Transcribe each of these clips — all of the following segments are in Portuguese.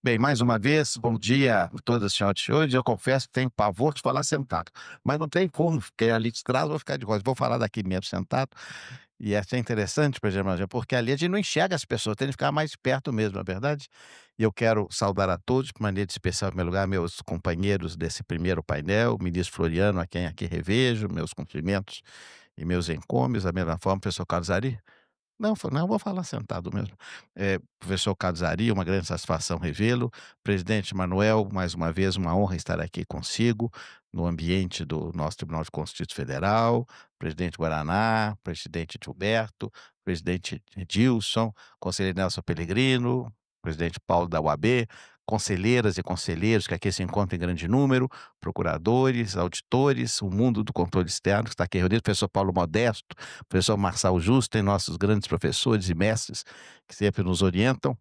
Bem, mais uma vez, bom dia a todas as senhoras. Hoje eu confesso que tenho pavor de falar sentado, mas não tem como, porque ali de trás eu vou ficar de costas. Vou falar daqui mesmo sentado, e é até interessante, por exemplo, porque ali a gente não enxerga as pessoas, tem que ficar mais perto mesmo, na é verdade? E eu quero saudar a todos, de maneira especial, em primeiro lugar, meus companheiros desse primeiro painel, o ministro Floriano, a quem aqui revejo, meus cumprimentos e meus encômios, da mesma forma, o professor Carlos Ari. Não, vou falar sentado mesmo. Professor Carlos Ari, uma grande satisfação revê-lo. Presidente Manuel, mais uma vez, uma honra estar aqui consigo, no ambiente do nosso Tribunal de Contas do Distrito Federal. Presidente Guaraná, presidente Gilberto, presidente Edilson, conselheiro Nelson Pellegrino, presidente Paulo da UAB, conselheiras e conselheiros que aqui se encontram em grande número, procuradores, auditores, o mundo do controle externo que está aqui reunido, professor Paulo Modesto, professor Marçal Justo, tem nossos grandes professores e mestres que sempre nos orientam.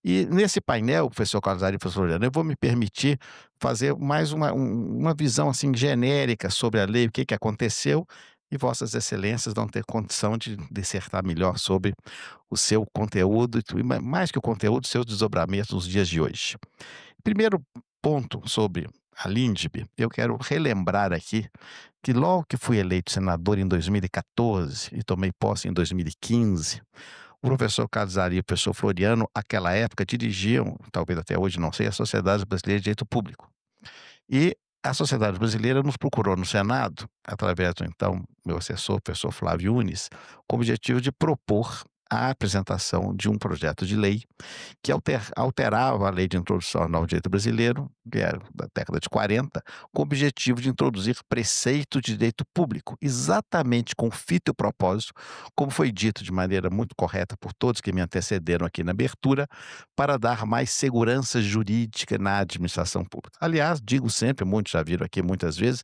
E nesse painel, professor Carlos Ari e professor Floriano, eu vou me permitir fazer mais uma visão assim genérica sobre a lei, o que aconteceu, e vossas excelências vão ter condição de dissertar melhor sobre o seu conteúdo, e mais que o conteúdo, seus desdobramentos nos dias de hoje. Primeiro ponto sobre a LINDB, eu quero relembrar aqui que logo que fui eleito senador em 2014 e tomei posse em 2015, o professor Carlos Ari e o professor Floriano, naquela época, dirigiam, talvez até hoje não sei, a Sociedade Brasileira de Direito Público. E a Sociedade Brasileira nos procurou no Senado, através do então meu assessor, professor Flávio Yunes, com o objetivo de propor a apresentação de um projeto de lei que alterava a lei de introdução ao novo direito brasileiro, que era da década de 40, com o objetivo de introduzir preceitos de direito público, exatamente com o fito e o propósito, como foi dito de maneira muito correta por todos que me antecederam aqui na abertura, para dar mais segurança jurídica na administração pública. Aliás, digo sempre, muitos já viram aqui muitas vezes,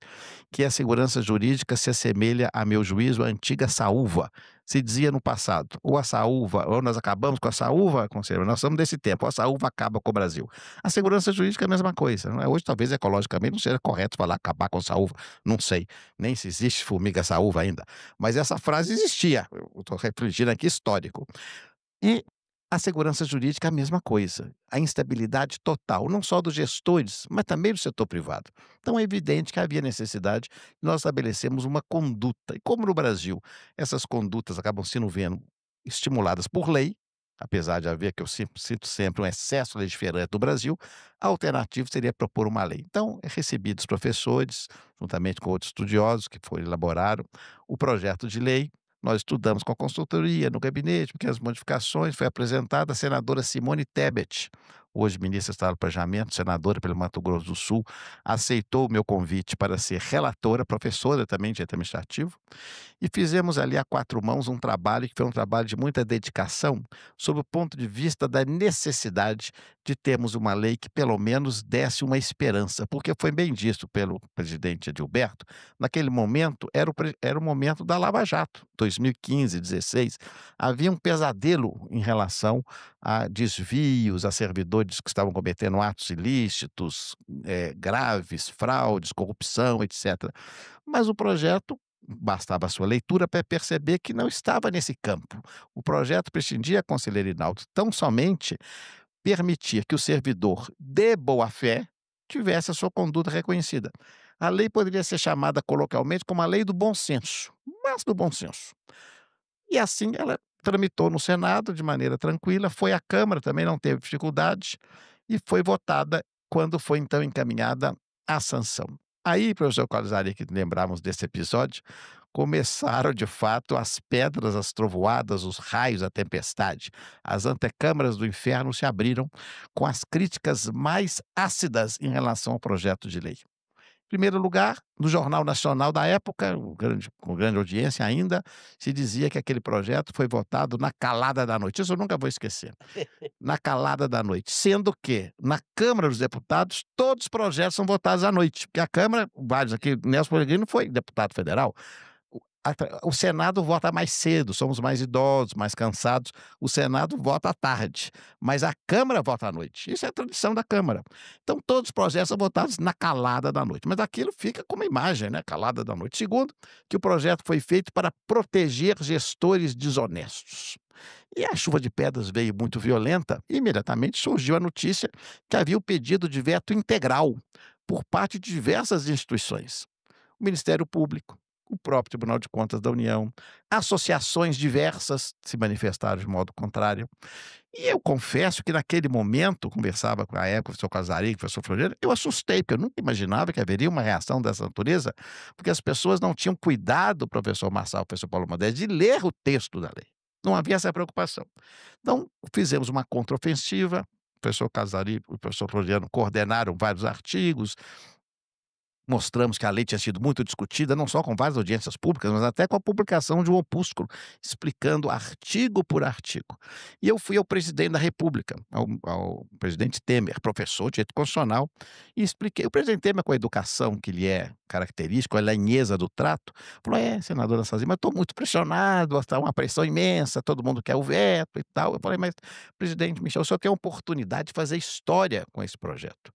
que a segurança jurídica se assemelha, a meu juízo, à antiga saúva. Se dizia no passado, ou a saúva, ou nós acabamos com a saúva, conselheiro, nós somos desse tempo, ou a saúva acaba com o Brasil. A segurança jurídica é a mesma coisa, não é? Hoje talvez ecologicamente não seja correto falar acabar com a saúva, não sei, nem se existe formiga saúva ainda, mas essa frase existia, eu estou refletindo aqui histórico. E a segurança jurídica é a mesma coisa, a instabilidade total, não só dos gestores, mas também do setor privado. Então é evidente que havia necessidade de nós estabelecermos uma conduta. E como no Brasil essas condutas acabam sendo estimuladas por lei, apesar de haver, que eu cito sempre, um excesso legiferante no Brasil, a alternativa seria propor uma lei. Então, recebi dos professores, juntamente com outros estudiosos que foram elaboraram o projeto de lei. Nós estudamos com a consultoria, no gabinete, pequenas modificações, foi apresentada a senadora Simone Tebet, hoje ministra do Estado do Planejamento, senadora pelo Mato Grosso do Sul, aceitou o meu convite para ser relatora, professora também de direito administrativo, e fizemos ali a quatro mãos um trabalho que foi um trabalho de muita dedicação, sob o ponto de vista da necessidade de termos uma lei que pelo menos desse uma esperança, porque foi bem dito pelo presidente Edilberto, naquele momento era o momento da Lava Jato, 2015, 16, havia um pesadelo em relação a desvios, a servidores que estavam cometendo atos ilícitos, graves, fraudes, corrupção, etc. Mas o projeto, bastava a sua leitura para perceber que não estava nesse campo. O projeto prescindia, conselheiro Hinaldo, tão somente permitir que o servidor de boa-fé tivesse a sua conduta reconhecida. A lei poderia ser chamada coloquialmente como a lei do bom senso, mas do bom senso. E assim ela tramitou no Senado de maneira tranquila, foi à Câmara, também não teve dificuldade, e foi votada quando foi então encaminhada a sanção. Aí, professor Calisari, que lembramos desse episódio, começaram de fato as pedras, as trovoadas, os raios, a tempestade. As antecâmaras do inferno se abriram com as críticas mais ácidas em relação ao projeto de lei. Em primeiro lugar, no Jornal Nacional da época, com grande audiência ainda, se dizia que aquele projeto foi votado na calada da noite. Isso eu nunca vou esquecer. Na calada da noite. Sendo que, na Câmara dos Deputados, todos os projetos são votados à noite. Porque a Câmara, vários aqui, Nelson Pellegrino foi deputado federal. O Senado vota mais cedo, somos mais idosos, mais cansados. O Senado vota à tarde, mas a Câmara vota à noite. Isso é a tradição da Câmara. Então, todos os projetos são votados na calada da noite. Mas aquilo fica como imagem, né? Calada da noite. Segundo, que o projeto foi feito para proteger gestores desonestos. E a chuva de pedras veio muito violenta, e imediatamente surgiu a notícia que havia o pedido de veto integral por parte de diversas instituições. O Ministério Público, o próprio Tribunal de Contas da União, associações diversas se manifestaram de modo contrário. E eu confesso que naquele momento, conversava com a época o professor Casari, o professor Floriano, eu assustei, porque eu nunca imaginava que haveria uma reação dessa natureza, porque as pessoas não tinham cuidado, o professor Marçal, o professor Paulo Modeste, de ler o texto da lei. Não havia essa preocupação. Então, fizemos uma contraofensiva, o professor Casari e o professor Floriano coordenaram vários artigos, mostramos que a lei tinha sido muito discutida, não só com várias audiências públicas, mas até com a publicação de um opúsculo, explicando artigo por artigo. E eu fui ao presidente da República, ao presidente Temer, professor de direito constitucional, e expliquei. O presidente Temer, com a educação que lhe é característica, a lanheza do trato, falou: é, senadora Sazin, mas estou muito pressionado, está uma pressão imensa, todo mundo quer o veto e tal. Eu falei: mas, presidente Michel, o senhor tem a oportunidade de fazer história com esse projeto.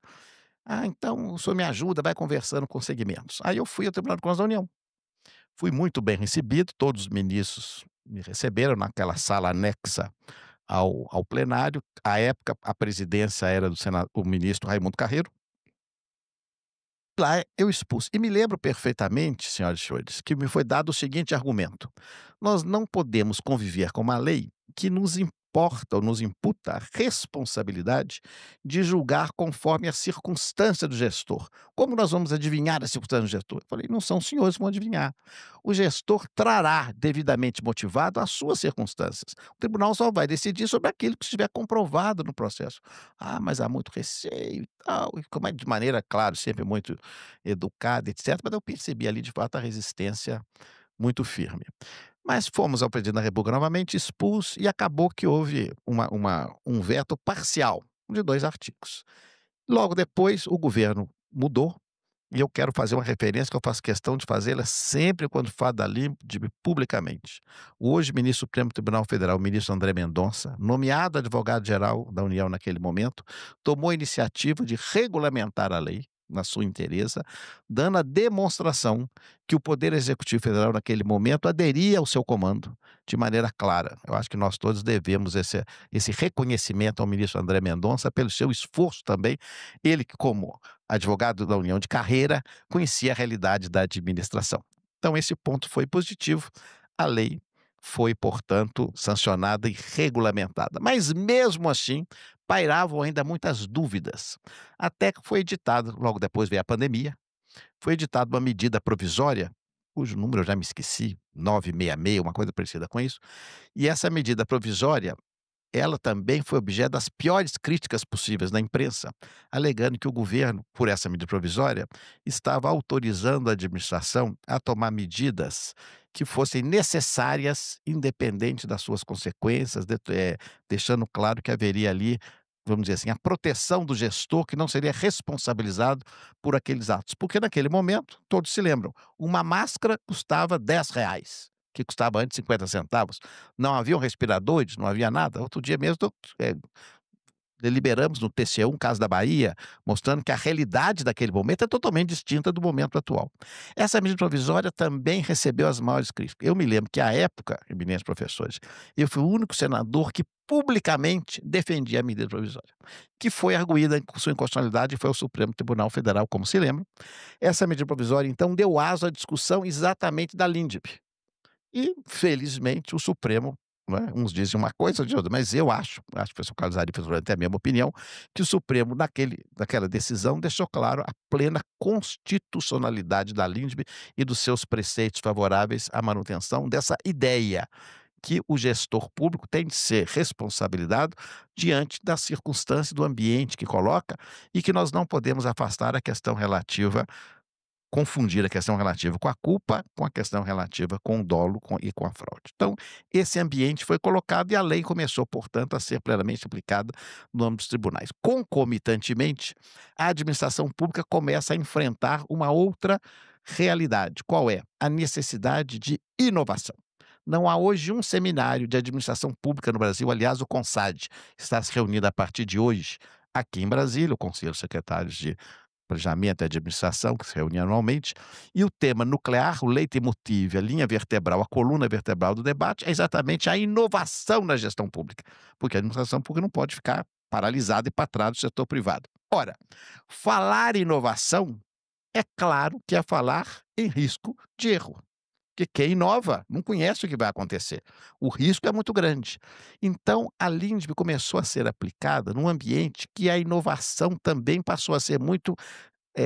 Ah, então o senhor me ajuda, vai conversando com segmentos. Aí eu fui ao Tribunal de Contas da União. Fui muito bem recebido, todos os ministros me receberam naquela sala anexa ao plenário. À época, a presidência era do o ministro Raimundo Carreiro. Lá eu expus. E me lembro perfeitamente, senhoras e senhores, que me foi dado o seguinte argumento: nós não podemos conviver com uma lei que nos importa ou nos imputa a responsabilidade de julgar conforme a circunstância do gestor. Como nós vamos adivinhar a circunstância do gestor? Eu falei: não são os senhores que vão adivinhar. O gestor trará, devidamente motivado, as suas circunstâncias. O tribunal só vai decidir sobre aquilo que estiver comprovado no processo. Ah, mas há muito receio e tal, e como é de maneira, claro, sempre muito educada, etc., mas eu percebi ali, de fato, a resistência muito firme. Mas fomos ao presidente da República novamente, expus, e acabou que houve um veto parcial de 2 artigos. Logo depois, o governo mudou, e eu quero fazer uma referência que eu faço questão de fazê-la sempre quando falo da LIMPD publicamente. O hoje ministro do Supremo Tribunal Federal, o ministro André Mendonça, nomeado advogado-geral da União naquele momento, tomou a iniciativa de regulamentar a lei na sua inteireza, dando a demonstração que o Poder Executivo Federal naquele momento aderia ao seu comando de maneira clara. Eu acho que nós todos devemos esse reconhecimento ao ministro André Mendonça pelo seu esforço também, ele que como advogado da União de carreira, conhecia a realidade da administração. Então esse ponto foi positivo, a lei foi, portanto, sancionada e regulamentada. Mas mesmo assim, pairavam ainda muitas dúvidas, até que foi editado, logo depois veio a pandemia, foi editada uma medida provisória, cujo número eu já me esqueci, 966, uma coisa parecida com isso, e essa medida provisória ela também foi objeto das piores críticas possíveis na imprensa, alegando que o governo, por essa medida provisória, estava autorizando a administração a tomar medidas que fossem necessárias, independente das suas consequências, deixando claro que haveria ali, vamos dizer assim, a proteção do gestor que não seria responsabilizado por aqueles atos. Porque naquele momento, todos se lembram, uma máscara custava R$ 10, que custava antes 50 centavos. Não haviam respiradores, não havia nada. Outro dia mesmo, deliberamos no TCU um caso da Bahia, mostrando que a realidade daquele momento é totalmente distinta do momento atual. Essa medida provisória também recebeu as maiores críticas. Eu me lembro que, à época, eminentes professores, eu fui o único senador que publicamente defendia a medida provisória, que foi arguída em sua inconstitucionalidade e foi ao Supremo Tribunal Federal, como se lembra. Essa medida provisória, então, deu aso à discussão exatamente da LINDB. E, felizmente, o Supremo, né, uns dizem uma coisa, outros de outra, mas eu acho que o professor Carlos Ari fez até a mesma opinião, que o Supremo, naquela decisão, deixou claro a plena constitucionalidade da LINDB e dos seus preceitos favoráveis à manutenção dessa ideia que o gestor público tem de ser responsabilizado diante das circunstâncias do ambiente que coloca e que nós não podemos afastar a questão relativa confundir a questão relativa com a culpa, com a questão relativa com o dolo e com a fraude. Então, esse ambiente foi colocado e a lei começou, portanto, a ser plenamente aplicada no âmbito dos tribunais. Concomitantemente, a administração pública começa a enfrentar uma outra realidade. Qual é? A necessidade de inovação. Não há hoje um seminário de administração pública no Brasil, aliás, o CONSAD está se reunindo a partir de hoje aqui em Brasília, o Conselho de Secretários de Planejamento e Administração, que se reúne anualmente, e o tema nuclear, o leitmotiv, a linha vertebral, a coluna vertebral do debate, é exatamente a inovação na gestão pública, porque a administração pública não pode ficar paralisada e para trás do setor privado. Ora, falar em inovação, é claro que é falar em risco de erro. Porque quem inova não conhece o que vai acontecer. O risco é muito grande. Então, a LINDB começou a ser aplicada num ambiente que a inovação também passou a ser muito,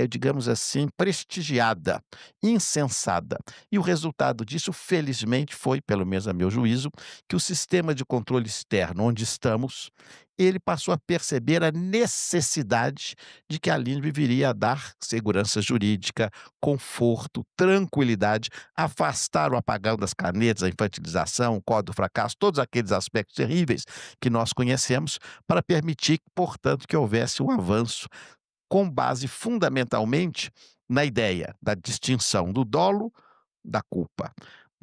digamos assim, prestigiada, incensada. E o resultado disso, felizmente, foi, pelo menos a meu juízo, que o sistema de controle externo onde estamos, ele passou a perceber a necessidade de que a LINDB viria a dar segurança jurídica, conforto, tranquilidade, afastar o apagão das canetas, a infantilização, o código do fracasso, todos aqueles aspectos terríveis que nós conhecemos, para permitir, portanto, que houvesse um avanço com base fundamentalmente na ideia da distinção do dolo da culpa,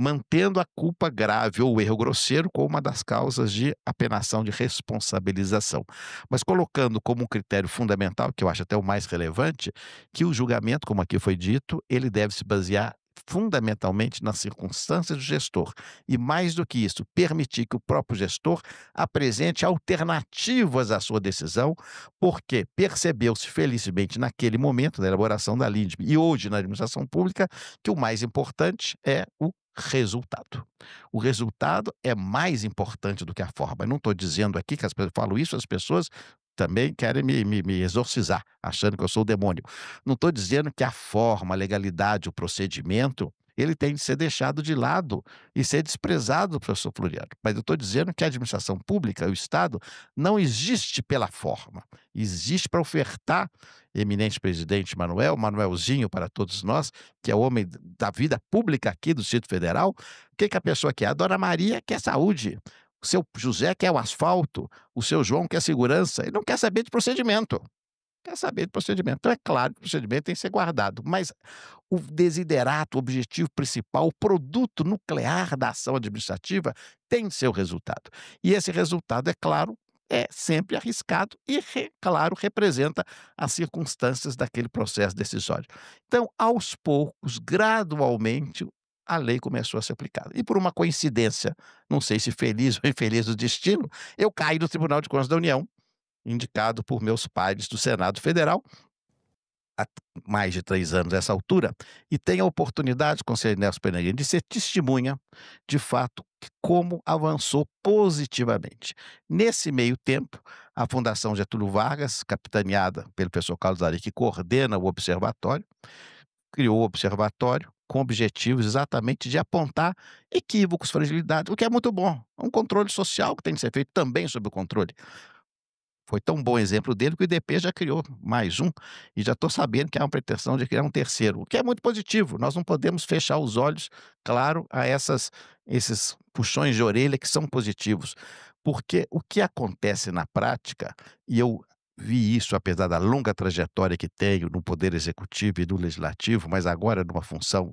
mantendo a culpa grave ou o erro grosseiro como uma das causas de apenação de responsabilização, mas colocando como um critério fundamental, que eu acho até o mais relevante, que o julgamento, como aqui foi dito, ele deve se basear fundamentalmente nas circunstâncias do gestor e, mais do que isso, permitir que o próprio gestor apresente alternativas à sua decisão, porque percebeu-se felizmente naquele momento da elaboração da LINDB e hoje na administração pública que o mais importante é o resultado. O resultado é mais importante do que a forma. Eu não estou dizendo aqui que as pessoas falo isso, as pessoas também querem me exorcizar, achando que eu sou o demônio. Não estou dizendo que a forma, a legalidade, o procedimento, ele tem de ser deixado de lado e ser desprezado, professor Floriano. Mas eu estou dizendo que a administração pública, o Estado, não existe pela forma, existe para ofertar, eminente presidente Manuel, Manuelzinho para todos nós, que é o homem da vida pública aqui do Distrito Federal. O que que a pessoa quer? A dona Maria quer saúde, o seu José quer o asfalto, o seu João quer segurança, ele não quer saber de procedimento. Quer saber de procedimento. Então é claro que o procedimento tem que ser guardado, mas o desiderato, o objetivo principal, o produto nuclear da ação administrativa tem seu resultado. E esse resultado, é claro, é sempre arriscado e, claro, representa as circunstâncias daquele processo decisório. Então, aos poucos, gradualmente, a lei começou a ser aplicada. E por uma coincidência, não sei se feliz ou infeliz do destino, eu caí no Tribunal de Contas da União, indicado por meus pares do Senado Federal, há mais de 3 anos a essa altura, e tenho a oportunidade, conselheiro Nelson Penegrino, de ser testemunha, de fato, que como avançou positivamente. Nesse meio tempo, a Fundação Getúlio Vargas, capitaneada pelo professor Carlos Ari, que coordena o observatório, criou o observatório com objetivos exatamente de apontar equívocos, fragilidades, o que é muito bom. É um controle social que tem que ser feito também sob o controle. Foi tão bom exemplo dele que o IDP já criou mais um, e já estou sabendo que há uma pretensão de criar um terceiro, o que é muito positivo. Nós não podemos fechar os olhos, claro, a esses puxões de orelha que são positivos, porque o que acontece na prática, e eu vi isso apesar da longa trajetória que tenho no poder executivo e no legislativo, mas agora numa função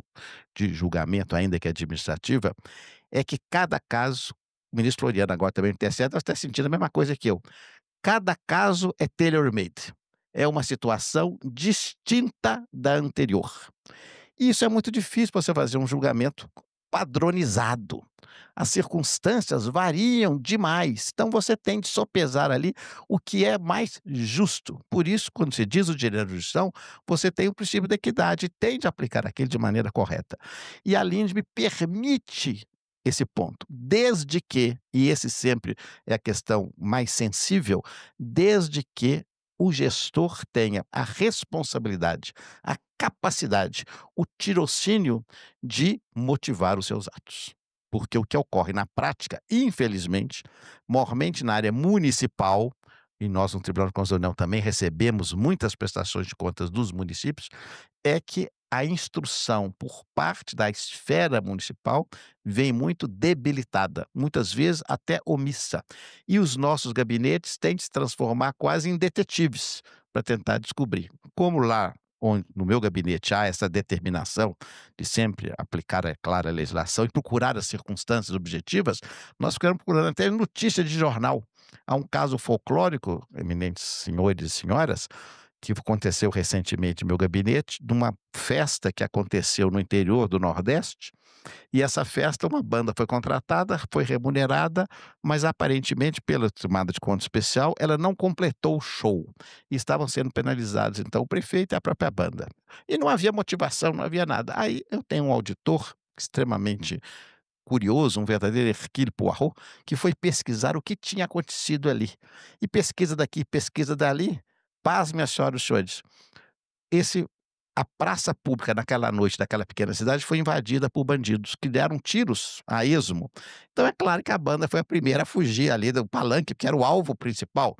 de julgamento ainda que administrativa, é que cada caso, o ministro Floriano agora também no TSE está sentindo a mesma coisa que eu. Cada caso é tailor-made, é uma situação distinta da anterior. E isso é muito difícil para você fazer um julgamento padronizado. As circunstâncias variam demais, então você tem de sopesar ali o que é mais justo. Por isso, quando se diz o direito da jurisdição, você tem o princípio da equidade e tem de aplicar aquilo de maneira correta. E a LINDB permite esse ponto, desde que, e esse sempre é a questão mais sensível, desde que o gestor tenha a responsabilidade, a capacidade, o tirocínio de motivar os seus atos. Porque o que ocorre na prática, infelizmente, mormente na área municipal, e nós no Tribunal de Contas da União também recebemos muitas prestações de contas dos municípios, é que a instrução por parte da esfera municipal vem muito debilitada, muitas vezes até omissa. E os nossos gabinetes têm de se transformar quase em detetives para tentar descobrir. Como lá onde, no meu gabinete há essa determinação de sempre aplicar, é claro, a legislação e procurar as circunstâncias objetivas, nós ficamos procurando até notícia de jornal. Há um caso folclórico, eminentes senhores e senhoras, que aconteceu recentemente no meu gabinete, de uma festa que aconteceu no interior do Nordeste, e essa festa uma banda foi contratada, foi remunerada, mas aparentemente pela tomada de conta especial, ela não completou o show, e estavam sendo penalizados então o prefeito e a própria banda. E não havia motivação, não havia nada. Aí eu tenho um auditor extremamente curioso, um verdadeiro Hercule Poirot, que foi pesquisar o que tinha acontecido ali. E pesquisa daqui, pesquisa dali, pasme as senhoras e senhores, esse a praça pública naquela noite daquela pequena cidade foi invadida por bandidos que deram tiros a esmo. Então é claro que a banda foi a primeira a fugir ali do palanque, que era o alvo principal.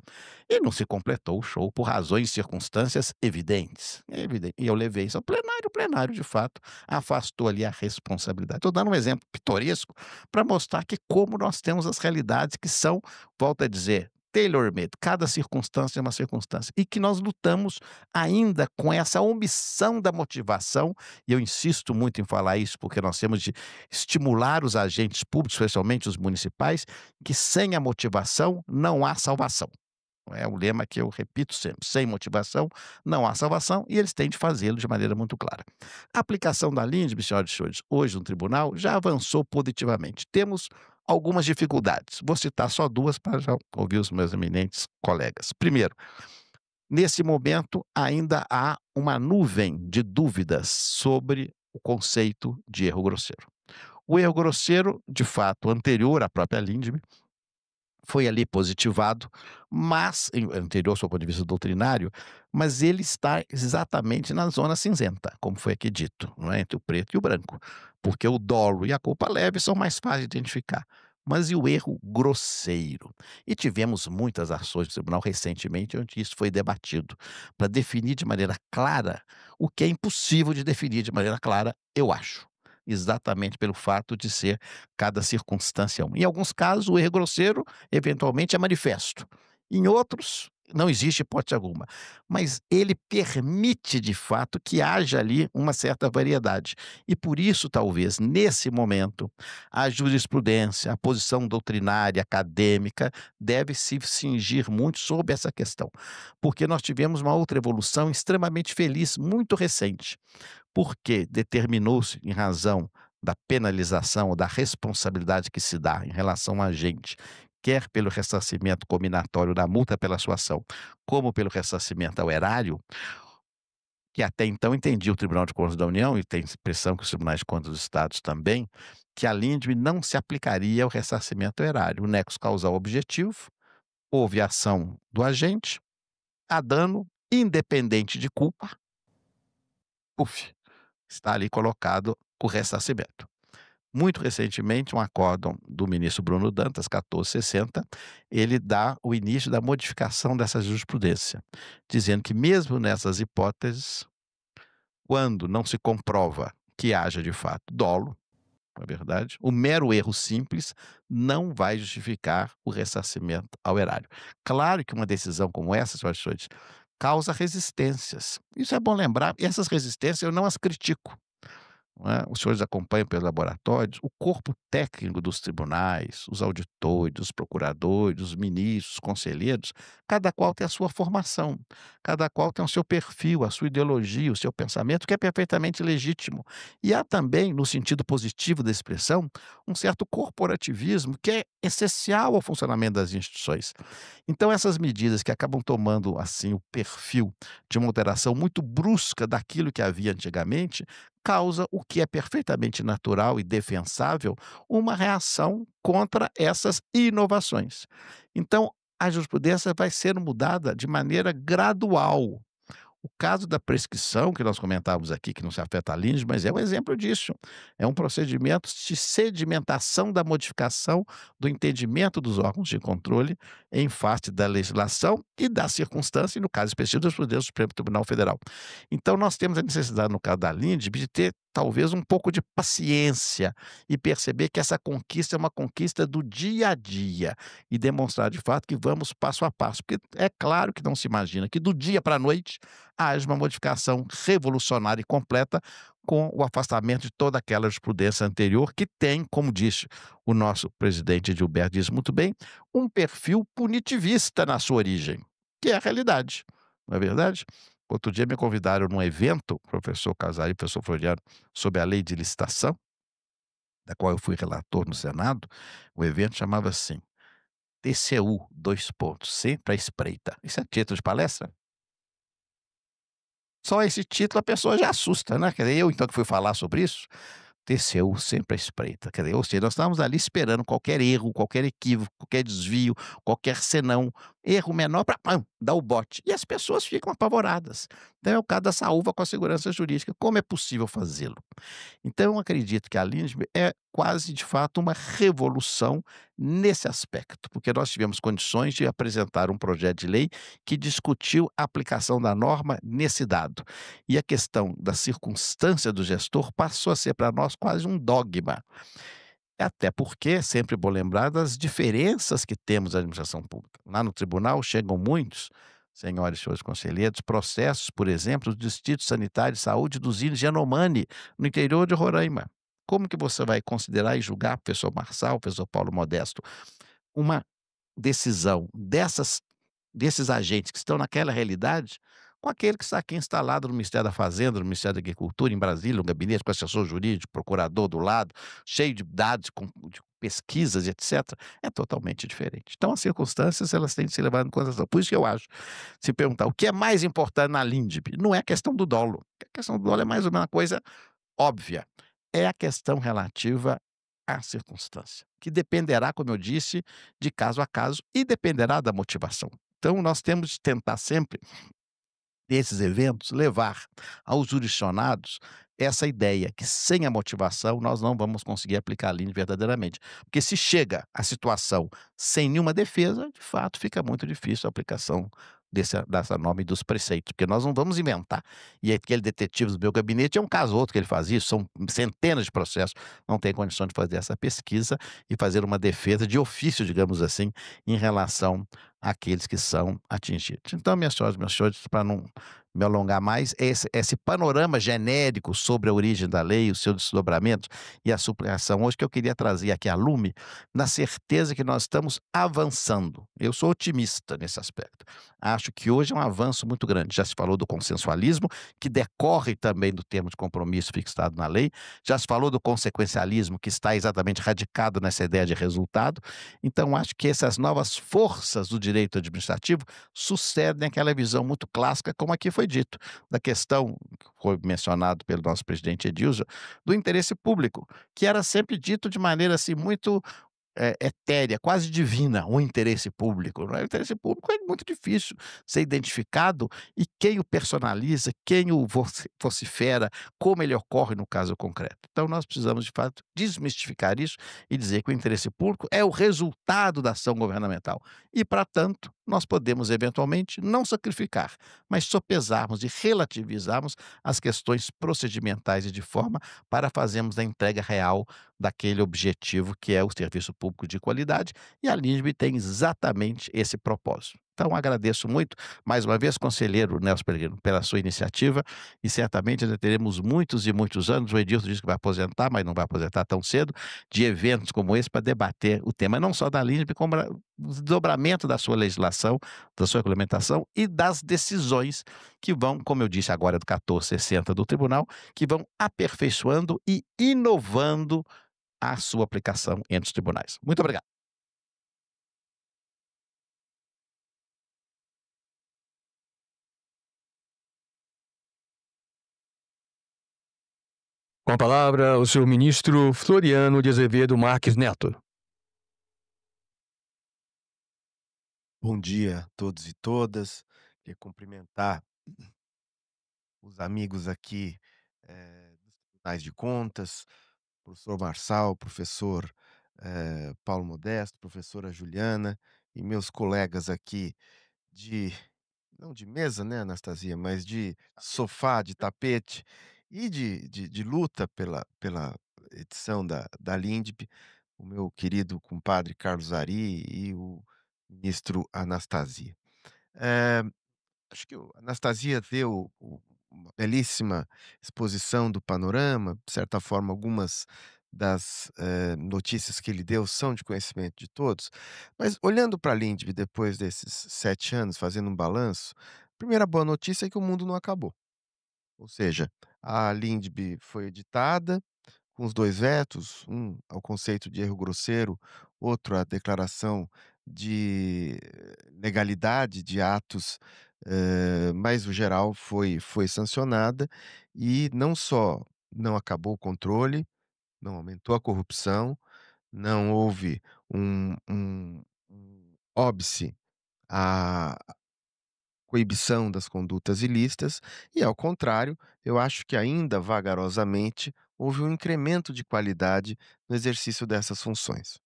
E não se completou o show por razões e circunstâncias evidentes. É evidente. E eu levei isso ao plenário, o plenário de fato afastou ali a responsabilidade. Estou dando um exemplo pitoresco para mostrar que como nós temos as realidades que são, volto a dizer, tailor-made, cada circunstância é uma circunstância, e que nós lutamos ainda com essa omissão da motivação, e eu insisto muito em falar isso, porque nós temos de estimular os agentes públicos, especialmente os municipais, que sem a motivação não há salvação. É o lema que eu repito sempre: sem motivação não há salvação, e eles têm de fazê-lo de maneira muito clara. A aplicação da LINDB, senhoras e senhores, hoje no tribunal já avançou positivamente. Temos algumas dificuldades. Vou citar só duas para já ouvir os meus eminentes colegas. Primeiro, nesse momento ainda há uma nuvem de dúvidas sobre o conceito de erro grosseiro. O erro grosseiro, de fato, anterior à própria LINDB, foi ali positivado, mas anterior sob o ponto de vista doutrinário, mas ele está exatamente na zona cinzenta, como foi aqui dito, não é, entre o preto e o branco, porque o dolo e a culpa leve são mais fáceis de identificar. Mas e o erro grosseiro? E tivemos muitas ações do tribunal recentemente onde isso foi debatido, para definir de maneira clara o que é impossível de definir de maneira clara, eu acho. Exatamente pelo fato de ser cada circunstância um. Em alguns casos, o erro grosseiro, eventualmente, é manifesto. Em outros, não existe hipótese alguma. Mas ele permite, de fato, que haja ali uma certa variedade. E por isso, talvez, nesse momento, a jurisprudência, a posição doutrinária, acadêmica, deve se cingir muito sobre essa questão. Porque nós tivemos uma outra evolução extremamente feliz, muito recente. Porque determinou-se, em razão da penalização ou da responsabilidade que se dá em relação a gente, quer pelo ressarcimento cominatório da multa pela sua ação, como pelo ressarcimento ao erário, que até então entendia o Tribunal de Contas da União, e tem expressão que os tribunais de contas dos estados também, que a LINDB não se aplicaria ao ressarcimento ao erário. O nexo causal objetivo, houve ação do agente, há dano, independente de culpa, puf, está ali colocado o ressarcimento. Muito recentemente, um acórdão do ministro Bruno Dantas, 1460, ele dá o início da modificação dessa jurisprudência, dizendo que mesmo nessas hipóteses, quando não se comprova que haja de fato dolo, não é verdade, o mero erro simples não vai justificar o ressarcimento ao erário. Claro que uma decisão como essa, senhoras e senhores, causa resistências. Isso é bom lembrar, e essas resistências eu não as critico. Não é? Os senhores acompanham pelos laboratórios, o corpo técnico dos tribunais, os auditores, os procuradores, os ministros, os conselheiros, cada qual tem a sua formação, cada qual tem o seu perfil, a sua ideologia, o seu pensamento, que é perfeitamente legítimo. E há também, no sentido positivo da expressão, um certo corporativismo que é essencial ao funcionamento das instituições. Então, essas medidas que acabam tomando, assim, o perfil de uma alteração muito brusca daquilo que havia antigamente, causa o que é perfeitamente natural e defensável, uma reação contra essas inovações. Então, a jurisprudência vai ser mudada de maneira gradual. O caso da prescrição, que nós comentávamos aqui, que não se afeta a LINDB, mas é um exemplo disso. É um procedimento de sedimentação da modificação do entendimento dos órgãos de controle em face da legislação e da circunstância, e no caso específico da jurisprudência do Supremo Tribunal Federal. Então, nós temos a necessidade, no caso da LINDB, de ter talvez um pouco de paciência e perceber que essa conquista é uma conquista do dia a dia e demonstrar de fato que vamos passo a passo, porque é claro que não se imagina que do dia para a noite haja uma modificação revolucionária e completa com o afastamento de toda aquela jurisprudência anterior que tem, como disse o nosso presidente Gilberto diz muito bem, um perfil punitivista na sua origem, que é a realidade, não é verdade? Outro dia me convidaram num evento, professor Casari, professor Floriano, sobre a lei de licitação, da qual eu fui relator no Senado. O evento chamava assim: TCU, dois pontos, sempre à espreita. Isso é título de palestra? Só esse título a pessoa já assusta, né, quer dizer, eu então que fui falar sobre isso, TCU sempre à espreita, quer dizer, ou seja, nós estávamos ali esperando qualquer erro, qualquer equívoco, qualquer desvio, qualquer senão, erro menor para dar o bote, e as pessoas ficam apavoradas. Então é o caso da saúva com a segurança jurídica, como é possível fazê-lo? Então eu acredito que a Lindbe é quase de fato uma revolução nesse aspecto, porque nós tivemos condições de apresentar um projeto de lei que discutiu a aplicação da norma nesse dado. E a questão da circunstância do gestor passou a ser para nós quase um dogma. Até porque é sempre bom lembrar das diferenças que temos na administração pública. Lá no tribunal chegam muitos, senhoras e senhores conselheiros, processos, por exemplo, do Distrito Sanitário de Saúde dos Índios de Yanomami, no interior de Roraima. Como que você vai considerar e julgar, professor Marçal, professor Paulo Modesto, uma decisão desses agentes que estão naquela realidade, com aquele que está aqui instalado no Ministério da Fazenda, no Ministério da Agricultura, em Brasília, um gabinete com assessor jurídico, procurador do lado, cheio de dados, de pesquisas e etc., é totalmente diferente. Então, as circunstâncias, elas têm de ser levadas em consideração. Por isso que eu acho, se perguntar o que é mais importante na LINDB, não é a questão do dolo. A questão do dolo é mais ou menos uma coisa óbvia. É a questão relativa à circunstância, que dependerá, como eu disse, de caso a caso e dependerá da motivação. Então, nós temos de tentar sempre, nesses eventos, levar aos jurisdicionados essa ideia que sem a motivação nós não vamos conseguir aplicar a lei verdadeiramente. Porque se chega à situação sem nenhuma defesa, de fato fica muito difícil a aplicação dessa norma e dos preceitos, porque nós não vamos inventar. E aquele detetive do meu gabinete é um caso ou outro que ele faz isso, são centenas de processos, não tem condição de fazer essa pesquisa e fazer uma defesa de ofício, digamos assim, em relação àqueles que são atingidos. Então, minhas senhoras, meus senhores, para não me alongar mais, esse panorama genérico sobre a origem da lei, os seus desdobramentos e a suplicação hoje que eu queria trazer aqui a lume, na certeza que nós estamos avançando. Eu sou otimista nesse aspecto. Acho que hoje é um avanço muito grande. Já se falou do consensualismo, que decorre também do termo de compromisso fixado na lei. Já se falou do consequencialismo, que está exatamente radicado nessa ideia de resultado. Então, acho que essas novas forças do direito administrativo sucedem aquela visão muito clássica, como aqui foi dito, da questão, que foi mencionado pelo nosso presidente Edilson, do interesse público, que era sempre dito de maneira assim muito etérea, quase divina, o interesse público, não é? O interesse público é muito difícil ser identificado e quem o personaliza, quem o vocifera, como ele ocorre no caso concreto. Então nós precisamos, de fato, desmistificar isso e dizer que o interesse público é o resultado da ação governamental e, para tanto, nós podemos eventualmente não sacrificar, mas sopesarmos e relativizarmos as questões procedimentais e de forma para fazermos a entrega real daquele objetivo que é o serviço público de qualidade, e a LINSB tem exatamente esse propósito. Então agradeço muito, mais uma vez, conselheiro Nelson Pellegrino, pela sua iniciativa, e certamente ainda teremos muitos e muitos anos, o Edilson disse que vai aposentar, mas não vai aposentar tão cedo, de eventos como esse para debater o tema, não só da LINSB, como o desdobramento da sua legislação, da sua regulamentação e das decisões que vão, como eu disse agora do 1460 do tribunal, que vão aperfeiçoando e inovando a sua aplicação entre os tribunais. Muito obrigado. Com a palavra, o senhor ministro Floriano de Azevedo Marques Neto. Bom dia a todos e todas. Queria cumprimentar os amigos aqui, dos Tribunais de Contas, professor Marçal, professor, Paulo Modesto, professora Juliana e meus colegas aqui de não de mesa, né, Anastasia, mas de sofá, de tapete e de luta pela edição da LINDB, o meu querido compadre Carlos Ari e o ministro Anastasia. Eh Acho que o Anastasia deu uma belíssima exposição do panorama, de certa forma, algumas das, notícias que ele deu são de conhecimento de todos, mas olhando para a Lindbe depois desses 7 anos, fazendo um balanço, Primeira boa notícia é que o mundo não acabou, ou seja, a LINDB foi editada com os 2 vetos, um ao conceito de erro grosseiro, outro à declaração de legalidade de atos, mas o geral foi sancionada e não só não acabou o controle, não aumentou a corrupção, não houve um óbice à coibição das condutas ilícitas e, ao contrário, eu acho que ainda vagarosamente houve um incremento de qualidade no exercício dessas funções,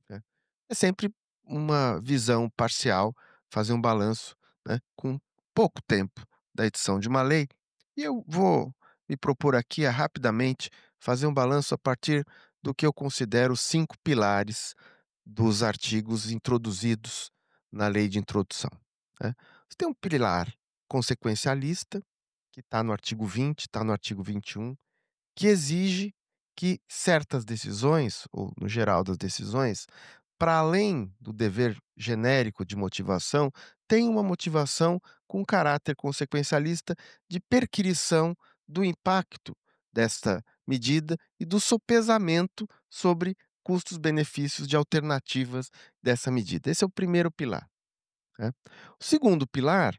né. É sempre uma visão parcial, fazer um balanço, né, com pouco tempo da edição de uma lei, e eu vou me propor aqui a rapidamente fazer um balanço a partir do que eu considero 5 pilares dos artigos introduzidos na lei de introdução, né. Você tem um pilar consequencialista, que está no artigo 20, está no artigo 21, que exige que certas decisões, ou no geral das decisões, para além do dever genérico de motivação, tem uma motivação com caráter consequencialista de perquirição do impacto desta medida e do sopesamento sobre custos-benefícios de alternativas dessa medida. Esse é o primeiro pilar, né. O segundo pilar,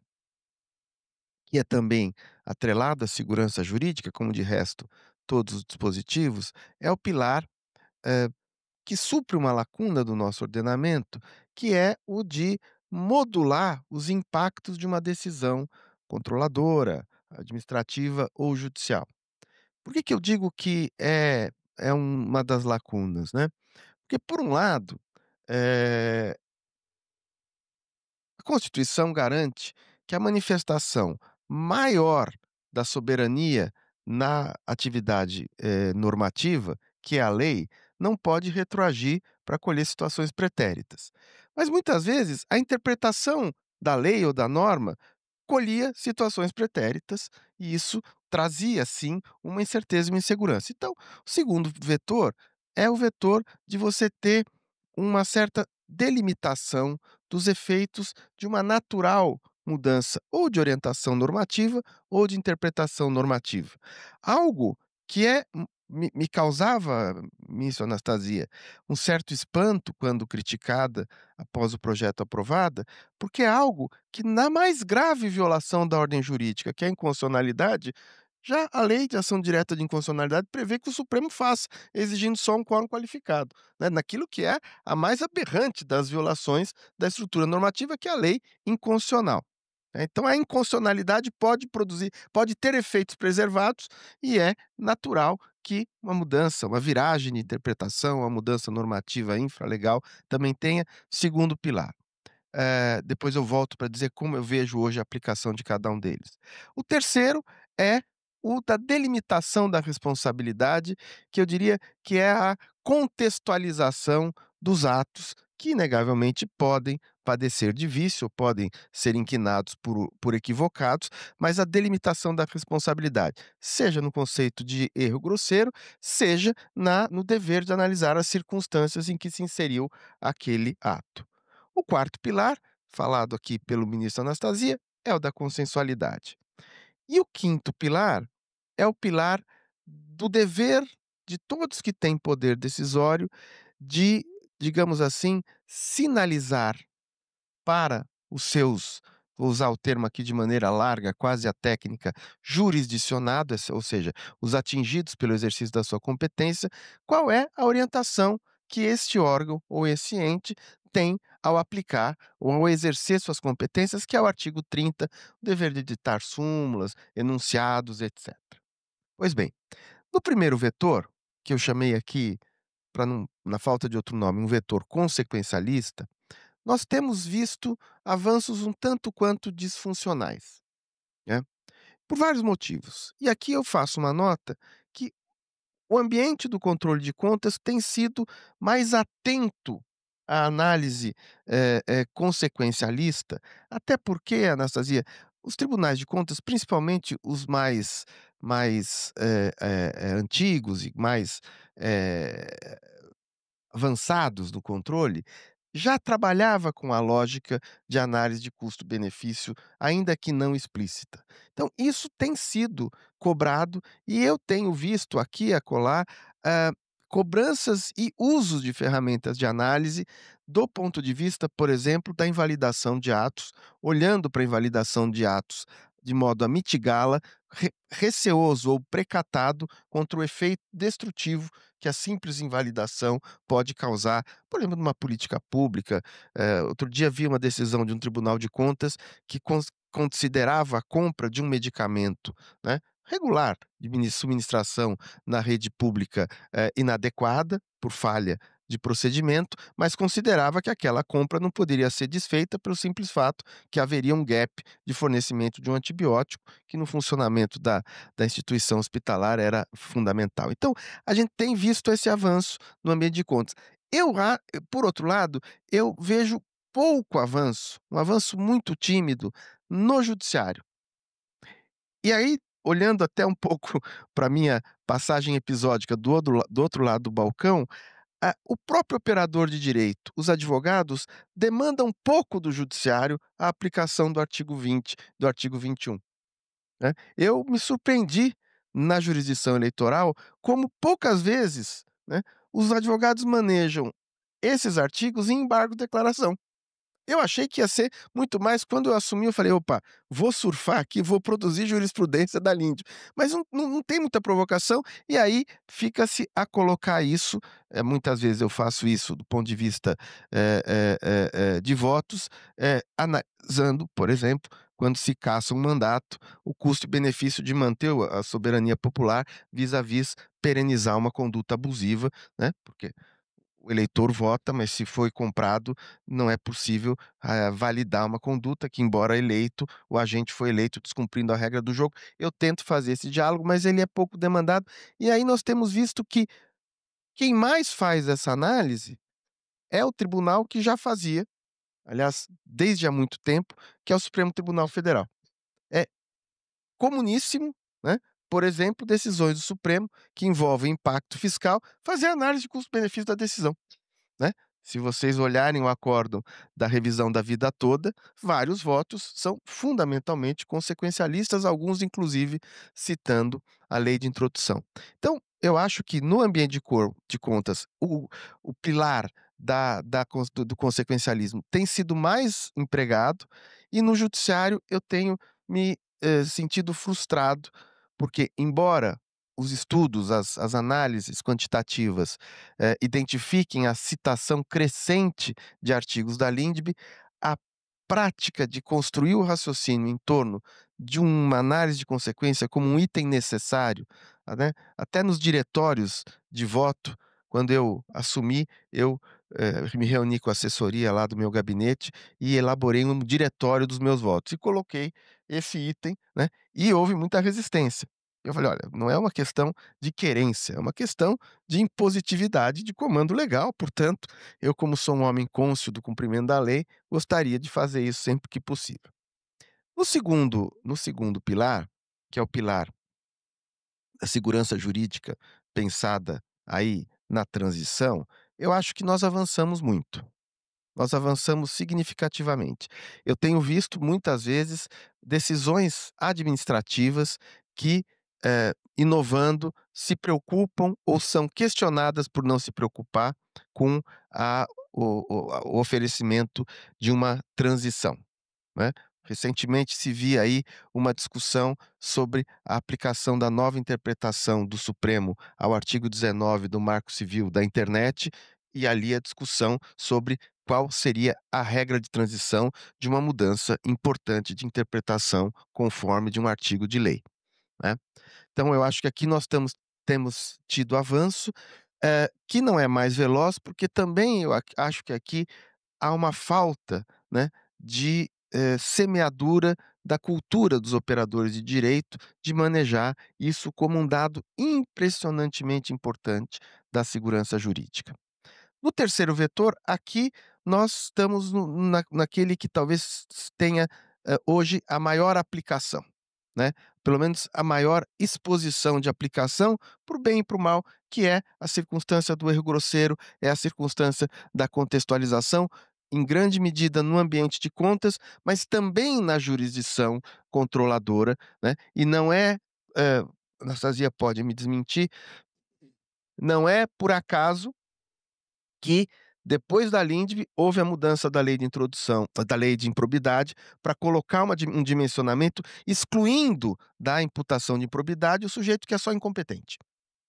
que é também atrelado à segurança jurídica, como de resto todos os dispositivos, é o pilar, eh, que supre uma lacuna do nosso ordenamento, que é o de modular os impactos de uma decisão controladora, administrativa ou judicial. Por que que eu digo que é uma das lacunas, né? Porque, por um lado, eh, a Constituição garante que a manifestação maior da soberania na atividade, normativa, que é a lei, não pode retroagir para colher situações pretéritas. Mas muitas vezes a interpretação da lei ou da norma colhia situações pretéritas e isso trazia, sim, uma incerteza e uma insegurança. Então, o segundo vetor é o vetor de você ter uma certa delimitação dos efeitos de uma natural mudança ou de orientação normativa ou de interpretação normativa. Algo que me causava, Miss Anastasia, um certo espanto quando criticada após o projeto aprovada, porque é algo que, na mais grave violação da ordem jurídica, que é a inconstitucionalidade, já a lei de ação direta de inconstitucionalidade prevê que o Supremo faça, exigindo só um quórum qualificado, né, naquilo que é a mais aberrante das violações da estrutura normativa, que é a lei inconstitucional. Então a inconstitucionalidade pode ter efeitos preservados e é natural que uma mudança, uma viragem de interpretação, uma mudança normativa infralegal também tenha. Segundo pilar. Depois eu volto para dizer como eu vejo hoje a aplicação de cada um deles. O terceiro é o da delimitação da responsabilidade, que eu diria que é a contextualização dos atos que inegavelmente podem padecer de vício, podem ser inquinados por equivocados, mas a delimitação da responsabilidade, seja no conceito de erro grosseiro, seja no dever de analisar as circunstâncias em que se inseriu aquele ato. O quarto pilar, falado aqui pelo ministro Anastasia, é o da consensualidade. E o quinto pilar é o pilar do dever de todos que têm poder decisório de, digamos assim, sinalizar para os seus, vou usar o termo aqui de maneira larga, quase a técnica, jurisdicionado, ou seja, os atingidos pelo exercício da sua competência, qual é a orientação que este órgão ou esse ente tem ao aplicar ou ao exercer suas competências, que é o artigo 30, o dever de editar súmulas, enunciados, etc. Pois bem, no primeiro vetor, que eu chamei aqui, para não, na falta de outro nome, um vetor consequencialista, nós temos visto avanços um tanto quanto disfuncionais, né, por vários motivos. E aqui eu faço uma nota que o ambiente do controle de contas tem sido mais atento à análise, consequencialista, até porque, Anastasia, os tribunais de contas, principalmente os mais, antigos e mais, avançados no controle, já trabalhava com a lógica de análise de custo-benefício, ainda que não explícita. Então, isso tem sido cobrado e eu tenho visto aqui e acolá ah, cobranças e usos de ferramentas de análise do ponto de vista, por exemplo, da invalidação de atos, olhando para a invalidação de atos de modo a mitigá-la, receoso ou precatado contra o efeito destrutivo que a simples invalidação pode causar, por exemplo, numa política pública. Outro dia vi uma decisão de um tribunal de contas que considerava a compra de um medicamento, né, regular de subministração na rede pública inadequada por falha de procedimento, mas considerava que aquela compra não poderia ser desfeita pelo simples fato que haveria um gap de fornecimento de um antibiótico que no funcionamento da instituição hospitalar era fundamental. Então, a gente tem visto esse avanço no ambiente de contas. Por outro lado, eu vejo pouco avanço, um avanço muito tímido no judiciário. E aí, olhando até um pouco para minha passagem episódica do outro lado do balcão, o próprio operador de direito, os advogados, demandam um pouco do judiciário a aplicação do artigo 20, do artigo 21. Né. Eu me surpreendi na jurisdição eleitoral como poucas vezes, né, os advogados manejam esses artigos em embargo de declaração. Eu achei que ia ser muito mais quando eu assumi, eu falei: "Opa, vou surfar aqui, vou produzir jurisprudência da Linde". Mas não tem muita provocação, e aí fica-se a colocar isso, muitas vezes eu faço isso do ponto de vista, de votos, analisando, por exemplo, quando se caça um mandato, o custo e benefício de manter a soberania popular vis-à-vis perenizar uma conduta abusiva, né, porque o eleitor vota, mas se foi comprado, não é possível, validar uma conduta que, embora eleito, o agente foi eleito descumprindo a regra do jogo. Eu tento fazer esse diálogo, mas ele é pouco demandado. E aí nós temos visto que quem mais faz essa análise é o tribunal que já fazia, aliás, desde há muito tempo, que é o Supremo Tribunal Federal. É comuníssimo, né, por exemplo, decisões do Supremo que envolvem impacto fiscal, fazer análise de custo-benefício da decisão. Né. Se vocês olharem o acórdão da revisão da vida toda, vários votos são fundamentalmente consequencialistas, alguns inclusive citando a lei de introdução. Então, eu acho que no ambiente de contas, o pilar do consequencialismo tem sido mais empregado, e no judiciário eu tenho me, sentido frustrado, porque embora os estudos, as análises quantitativas, identifiquem a citação crescente de artigos da Lindbe, a prática de construir o raciocínio em torno de uma análise de consequência como um item necessário, né, até nos diretórios de voto, quando eu assumi, eu, me reuni com a assessoria lá do meu gabinete e elaborei um diretório dos meus votos e coloquei esse item, né, e houve muita resistência. Eu falei: "Olha, não é uma questão de querência, é uma questão de impositividade de comando legal, portanto, eu, como sou um homem cônscio do cumprimento da lei, gostaria de fazer isso sempre que possível". No segundo pilar, que é o pilar da segurança jurídica pensada aí na transição, eu acho que nós avançamos muito. Nós avançamos significativamente. Eu tenho visto muitas vezes decisões administrativas que, inovando, se preocupam ou são questionadas por não se preocupar com o oferecimento de uma transição, né. Recentemente se via aí uma discussão sobre a aplicação da nova interpretação do Supremo ao artigo 19 do Marco Civil da Internet, e ali a discussão sobre qual seria a regra de transição de uma mudança importante de interpretação conforme de um artigo de lei, né. Então eu acho que aqui nós temos tido avanço, que não é mais veloz, porque também eu acho que aqui há uma falta, né, de, semeadura da cultura dos operadores de direito de manejar isso como um dado impressionantemente importante da segurança jurídica. No terceiro vetor, aqui nós estamos naquele que talvez tenha, hoje a maior aplicação, né. pelo menos a maior exposição de aplicação para o bem e para o mal, que é a circunstância do erro grosseiro, é a circunstância da contextualização, em grande medida no ambiente de contas, mas também na jurisdição controladora, né, e não é, hã, Anastasia pode me desmentir, não é por acaso que depois da Lindbe houve a mudança da lei de introdução da lei de improbidade para colocar um dimensionamento excluindo da imputação de improbidade o sujeito que é só incompetente,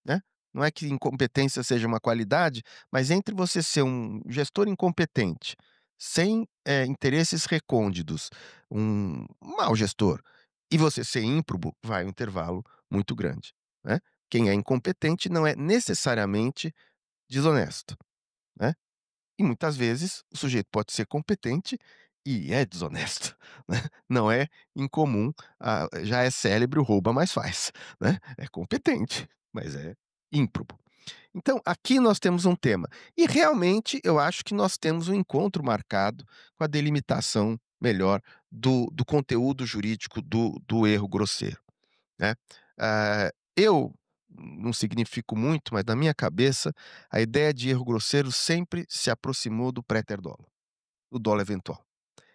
né. Não é que incompetência seja uma qualidade, mas entre você ser um gestor incompetente, sem, interesses recônditos, um mau gestor, e você ser ímprobo, vai um intervalo muito grande, né. Quem é incompetente não é necessariamente desonesto, né. E muitas vezes o sujeito pode ser competente e é desonesto, né. Não é incomum, já é célebre o rouba mais faz, né. É competente, mas é ímprobo. Então aqui nós temos um tema, e realmente eu acho que nós temos um encontro marcado com a delimitação melhor do conteúdo jurídico do erro grosseiro, né. Eu não significo muito, mas na minha cabeça, a ideia de erro grosseiro sempre se aproximou do préter-dolo, do dolo eventual.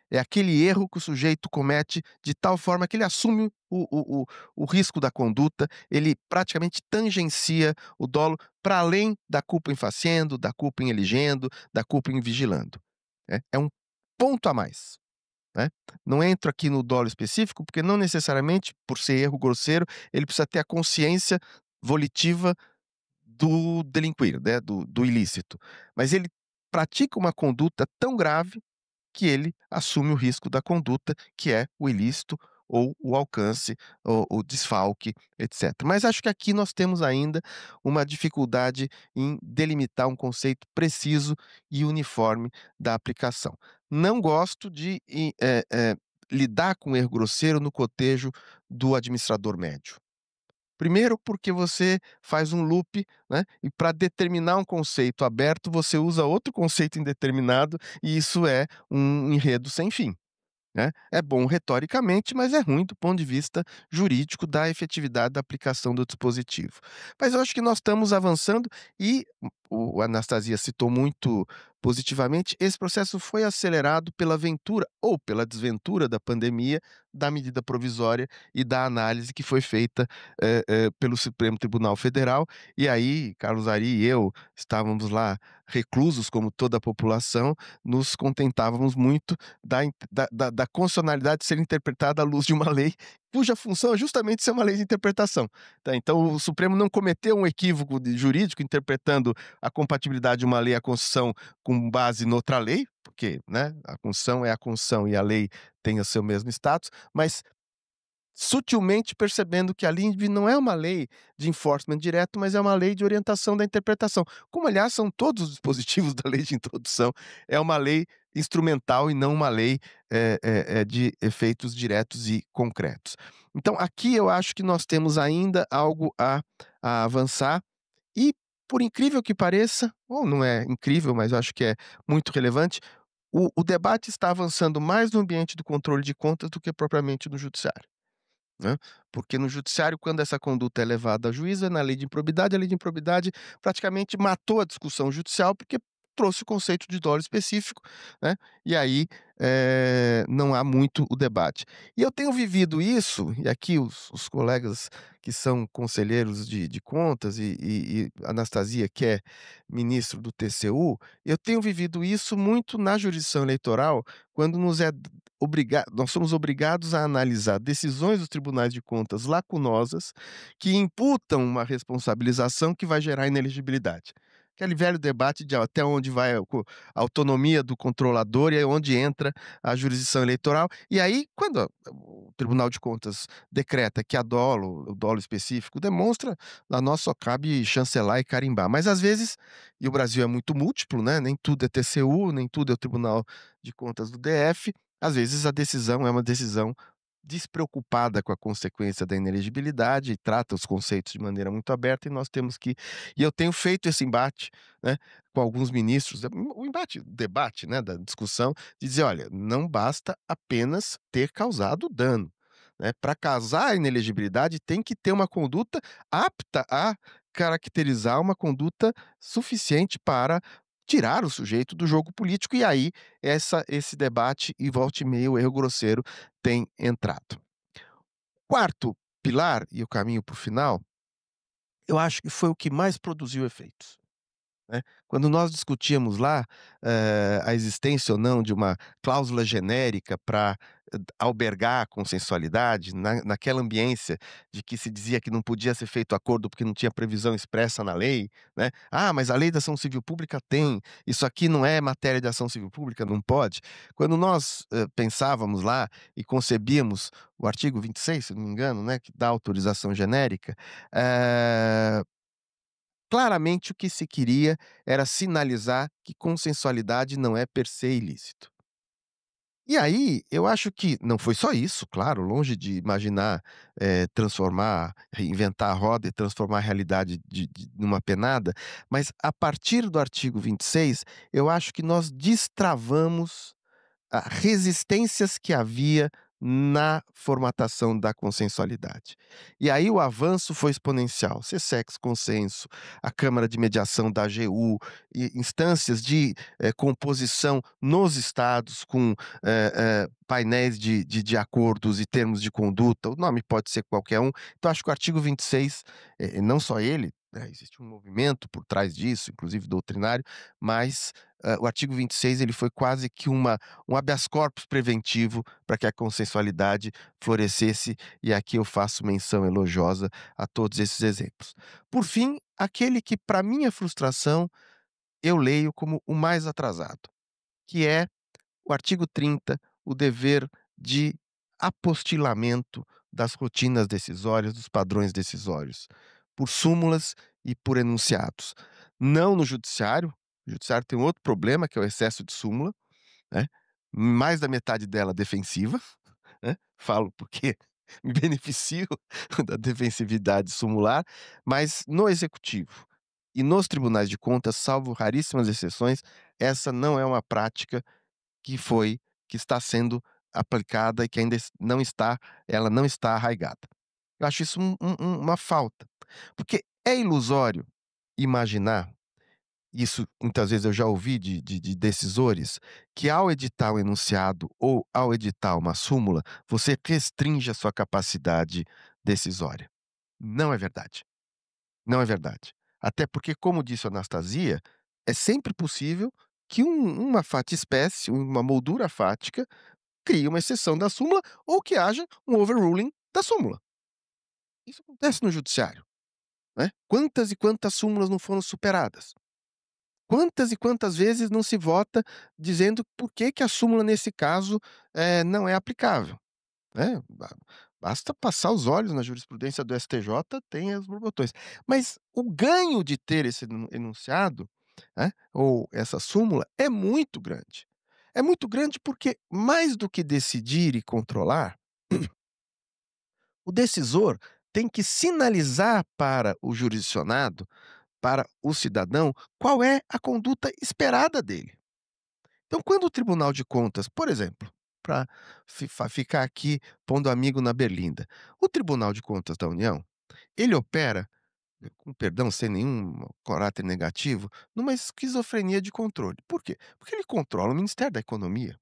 É aquele erro que o sujeito comete de tal forma que ele assume o risco da conduta, ele praticamente tangencia o dolo para além da culpa em faciendo, da culpa em eligendo, da culpa em vigilando, né. É um ponto a mais, né. Não entro aqui no dolo específico, porque não necessariamente, por ser erro grosseiro, ele precisa ter a consciência volitiva do delinquir, né, do ilícito. Mas ele pratica uma conduta tão grave que ele assume o risco da conduta, que é o ilícito ou o alcance, o desfalque, etcétera. Mas acho que aqui nós temos ainda uma dificuldade em delimitar um conceito preciso e uniforme da aplicação. Não gosto de lidar com erro grosseiro no cotejo do administrador médio. Primeiro porque você faz um loop, né, e para determinar um conceito aberto, você usa outro conceito indeterminado, e isso é um enredo sem fim, né. É bom retoricamente, mas é ruim do ponto de vista jurídico da efetividade da aplicação do dispositivo. Mas eu acho que nós estamos avançando e o Anastasia citou muito positivamente, esse processo foi acelerado pela ventura ou pela desventura da pandemia, da medida provisória e da análise que foi feita, pelo Supremo Tribunal Federal. E aí, Carlos Ari e eu estávamos lá reclusos, como toda a população, nos contentávamos muito da constitucionalidade ser interpretada à luz de uma lei, cuja função é justamente ser uma lei de interpretação, tá. Então o Supremo não cometeu um equívoco jurídico interpretando a compatibilidade de uma lei à Constituição com base noutra lei, porque, né, a Constituição é a Constituição e a lei tem o seu mesmo status, mas sutilmente percebendo que a LINDB não é uma lei de enforcement direto, mas é uma lei de orientação da interpretação, como aliás são todos os dispositivos da lei de introdução, é uma lei instrumental e não uma lei, de efeitos diretos e concretos. Então aqui eu acho que nós temos ainda algo a avançar e, por incrível que pareça, ou não é incrível, mas eu acho que é muito relevante, o debate está avançando mais no ambiente do controle de contas do que propriamente no judiciário, né. Porque no judiciário, quando essa conduta é levada à juíza, na lei de improbidade, a lei de improbidade praticamente matou a discussão judicial, porque trouxe o conceito de dolo específico, né, e aí, não há muito o debate. E eu tenho vivido isso, e aqui os colegas que são conselheiros de contas e Anastasia, que é ministro do TCU, eu tenho vivido isso muito na jurisdição eleitoral, quando nós somos obrigados a analisar decisões dos tribunais de contas lacunosas, que imputam uma responsabilização que vai gerar inelegibilidade. Aquele velho debate de até onde vai a autonomia do controlador e aí onde entra a jurisdição eleitoral. E aí, quando o Tribunal de Contas decreta que o dolo específico demonstra, a nós só cabe chancelar e carimbar. Mas às vezes, e o Brasil é muito múltiplo, né, nem tudo é TCU, nem tudo é o Tribunal de Contas do DF, às vezes a decisão é uma decisão despreocupada com a consequência da inelegibilidade e trata os conceitos de maneira muito aberta, e eu tenho feito esse embate, né, com alguns ministros, o debate, né, da discussão, de dizer: "Olha, não basta apenas ter causado dano, né? Para casar a inelegibilidade tem que ter uma conduta apta a caracterizar uma conduta suficiente para tirar o sujeito do jogo político, e aí esse debate e volta e meia o erro grosseiro tem entrado. Quarto pilar, e eu caminho para o final, eu acho que foi o que mais produziu efeitos, né. Quando nós discutíamos lá, a existência ou não de uma cláusula genérica para albergar a consensualidade, naquela ambiência de que se dizia que não podia ser feito acordo porque não tinha previsão expressa na lei, né. "Ah, mas a lei da ação civil pública tem, isso aqui não é matéria de ação civil pública, não pode". Quando nós, pensávamos lá e concebíamos o artigo 26, se não me engano, né, que dá autorização genérica, eh claramente o que se queria era sinalizar que consensualidade não é per se ilícito. E aí, eu acho que não foi só isso, claro, longe de imaginar, reinventar a roda e transformar a realidade numa penada, mas a partir do artigo 26, eu acho que nós destravamos resistências que havia na formatação da consensualidade. E aí o avanço foi exponencial. Sessex Consenso, a Câmara de Mediação da AGU, e instâncias de composição nos estados com painéis de acordos e termos de conduta, o nome pode ser qualquer um. Então acho que o artigo 26, não só ele, né, existe um movimento por trás disso, inclusive doutrinário, mas o artigo 26 ele foi quase que um habeas corpus preventivo para que a consensualidade florescesse, e aqui eu faço menção elogiosa a todos esses exemplos. Por fim, aquele que, para minha frustração, eu leio como o mais atrasado, que é o artigo 30, o dever de apostilamento das rotinas decisórias, dos padrões decisórios, por súmulas e por enunciados. Não no judiciário, o judiciário tem um outro problema, que é o excesso de súmula, né, mais da metade dela defensiva, né, falo porque me beneficio da defensividade sumular, mas no executivo e nos tribunais de contas, salvo raríssimas exceções, essa não é uma prática que foi que está sendo aplicada e que ainda não está ela não está arraigada. Eu acho isso uma falta, porque é ilusório imaginar, isso muitas vezes eu já ouvi de decisores, que ao editar um enunciado ou ao editar uma súmula, você restringe a sua capacidade decisória. Não é verdade, não é verdade. Até porque, como disse a Anastasia, é sempre possível que uma fata-espécie, uma moldura fática, crie uma exceção da súmula ou que haja um overruling da súmula. Isso acontece no judiciário, né. Quantas e quantas súmulas não foram superadas? Quantas e quantas vezes não se vota dizendo por que que a súmula nesse caso, não é aplicável, né. Basta passar os olhos na jurisprudência do STJ, tem os borbotões. Mas o ganho de ter esse enunciado, né, ou essa súmula é muito grande. É muito grande porque mais do que decidir e controlar, o decisor tem que sinalizar para o jurisdicionado, para o cidadão, qual é a conduta esperada dele. Então, quando o Tribunal de Contas, por exemplo, para ficar aqui pondo amigo na berlinda, o Tribunal de Contas da União, ele opera, com perdão, sem nenhum caráter negativo, numa esquizofrenia de controle. Por quê? Porque ele controla o Ministério da Economia,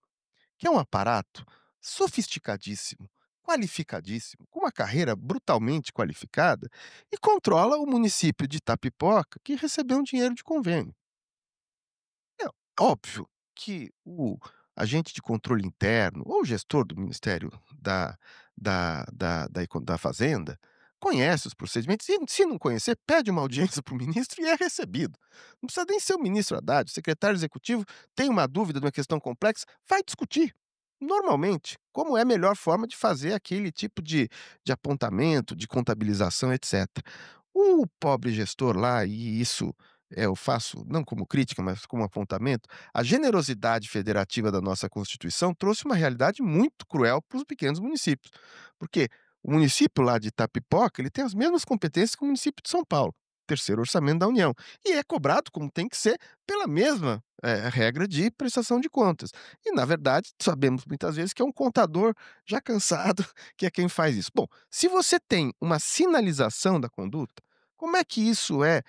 que é um aparato sofisticadíssimo, qualificadíssimo, com uma carreira brutalmente qualificada, e controla o município de Itapipoca, que recebeu um dinheiro de convênio. É óbvio que o agente de controle interno ou o gestor do Ministério da Fazenda conhece os procedimentos e, se não conhecer, pede uma audiência para o ministro e é recebido. Não precisa nem ser o ministro Haddad, o secretário executivo tem uma dúvida de uma questão complexa, vai discutir. Normalmente, como é a melhor forma de fazer aquele tipo de apontamento, de contabilização, etc. O pobre gestor lá, e isso eu faço não como crítica, mas como apontamento, a generosidade federativa da nossa Constituição trouxe uma realidade muito cruel para os pequenos municípios. Porque o município lá de Itapipoca, ele tem as mesmas competências que o município de São Paulo. terceiro orçamento da União. E é cobrado, como tem que ser, pela mesma, regra de prestação de contas. E, na verdade, sabemos muitas vezes que é um contador já cansado que é quem faz isso. Bom, se você tem uma sinalização da conduta, como é que isso é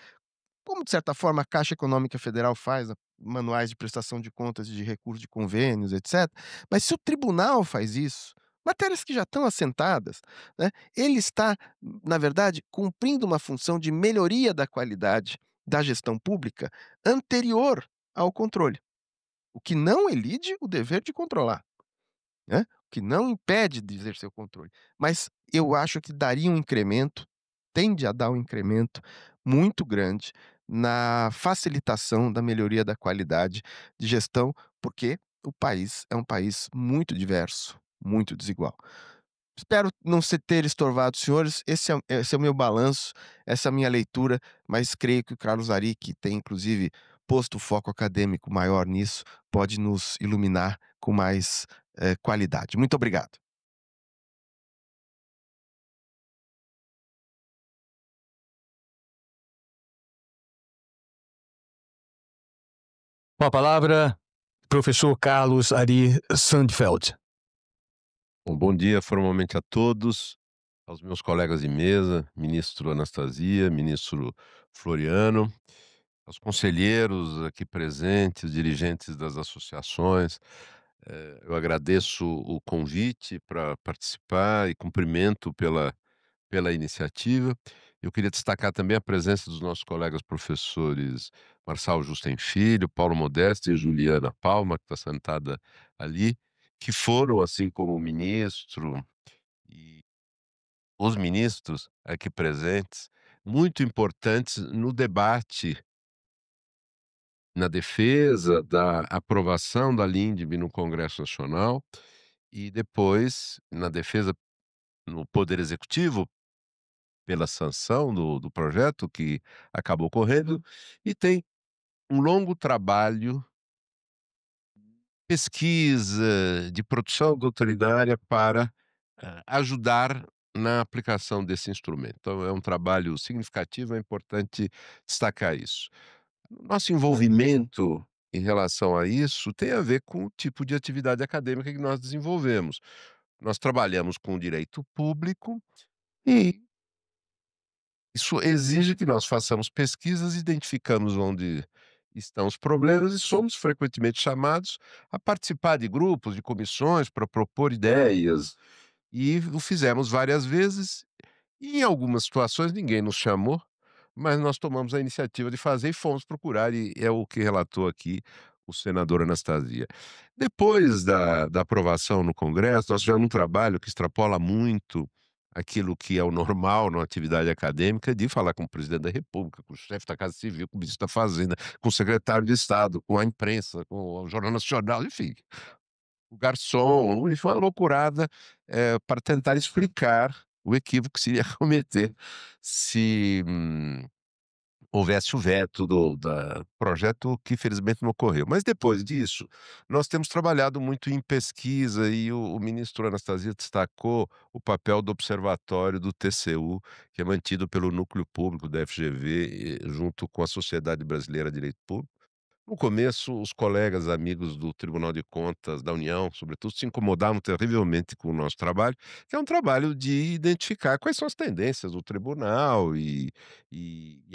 como, de certa forma, a Caixa Econômica Federal faz, manuais de prestação de contas de recurso de convênios, etc. Mas se o tribunal faz isso, matérias que já estão assentadas, né, ele está, na verdade, cumprindo uma função de melhoria da qualidade da gestão pública anterior ao controle, o que não elide o dever de controlar. Né, o que não impede de exercer o controle. Mas eu acho que daria um incremento, tende a dar um incremento muito grande na facilitação da melhoria da qualidade de gestão, porque o país é um país muito diverso, muito desigual. Espero não ter estorvado os senhores, esse é o meu balanço, essa é a minha leitura, mas creio que o Carlos Ari, que tem inclusive posto foco acadêmico maior nisso, pode nos iluminar com mais, qualidade. Muito obrigado. Com a palavra, professor Carlos Ari Sandfeld. Bom dia formalmente a todos, aos meus colegas de mesa, ministro Anastasia, ministro Floriano, aos conselheiros aqui presentes, dirigentes das associações. Eu agradeço o convite para participar e cumprimento pela iniciativa. Eu queria destacar também a presença dos nossos colegas professores Marçal Justen Filho, Paulo Modeste e Juliana Palma, que está sentada ali, que foram, assim como o ministro e os ministros aqui presentes, muito importantes no debate, na defesa da aprovação da LINDB no Congresso Nacional e depois na defesa no Poder Executivo pela sanção do projeto que acabou ocorrendo, e tem um longo trabalho, pesquisa, de produção doutrinária para, ajudar na aplicação desse instrumento. Então é um trabalho significativo, é importante destacar isso. Nosso envolvimento em relação a isso tem a ver com o tipo de atividade acadêmica que nós desenvolvemos. Nós trabalhamos com o direito público e isso exige que nós façamos pesquisas, identificamos onde estão os problemas e somos frequentemente chamados a participar de grupos, de comissões para propor ideias. E o fizemos várias vezes e em algumas situações ninguém nos chamou, mas nós tomamos a iniciativa de fazer e fomos procurar e é o que relatou aqui o senador Anastasia. Depois da aprovação no Congresso, nós fizemos um trabalho que extrapola muito aquilo que é o normal numa atividade acadêmica, de falar com o presidente da república, com o chefe da Casa Civil, com o ministro da Fazenda, com o secretário de Estado, com a imprensa, com o Jornal Nacional, enfim, o garçom, e foi uma loucurada, para tentar explicar o equívoco que se ia cometer se, houvesse o veto do da projeto que felizmente não ocorreu. Mas depois disso, nós temos trabalhado muito em pesquisa e o ministro Anastasia destacou o papel do observatório do TCU, que é mantido pelo Núcleo Público da FGV, junto com a Sociedade Brasileira de Direito Público. No começo, os colegas amigos do Tribunal de Contas da União, sobretudo, se incomodavam terrivelmente com o nosso trabalho, que é um trabalho de identificar quais são as tendências do tribunal e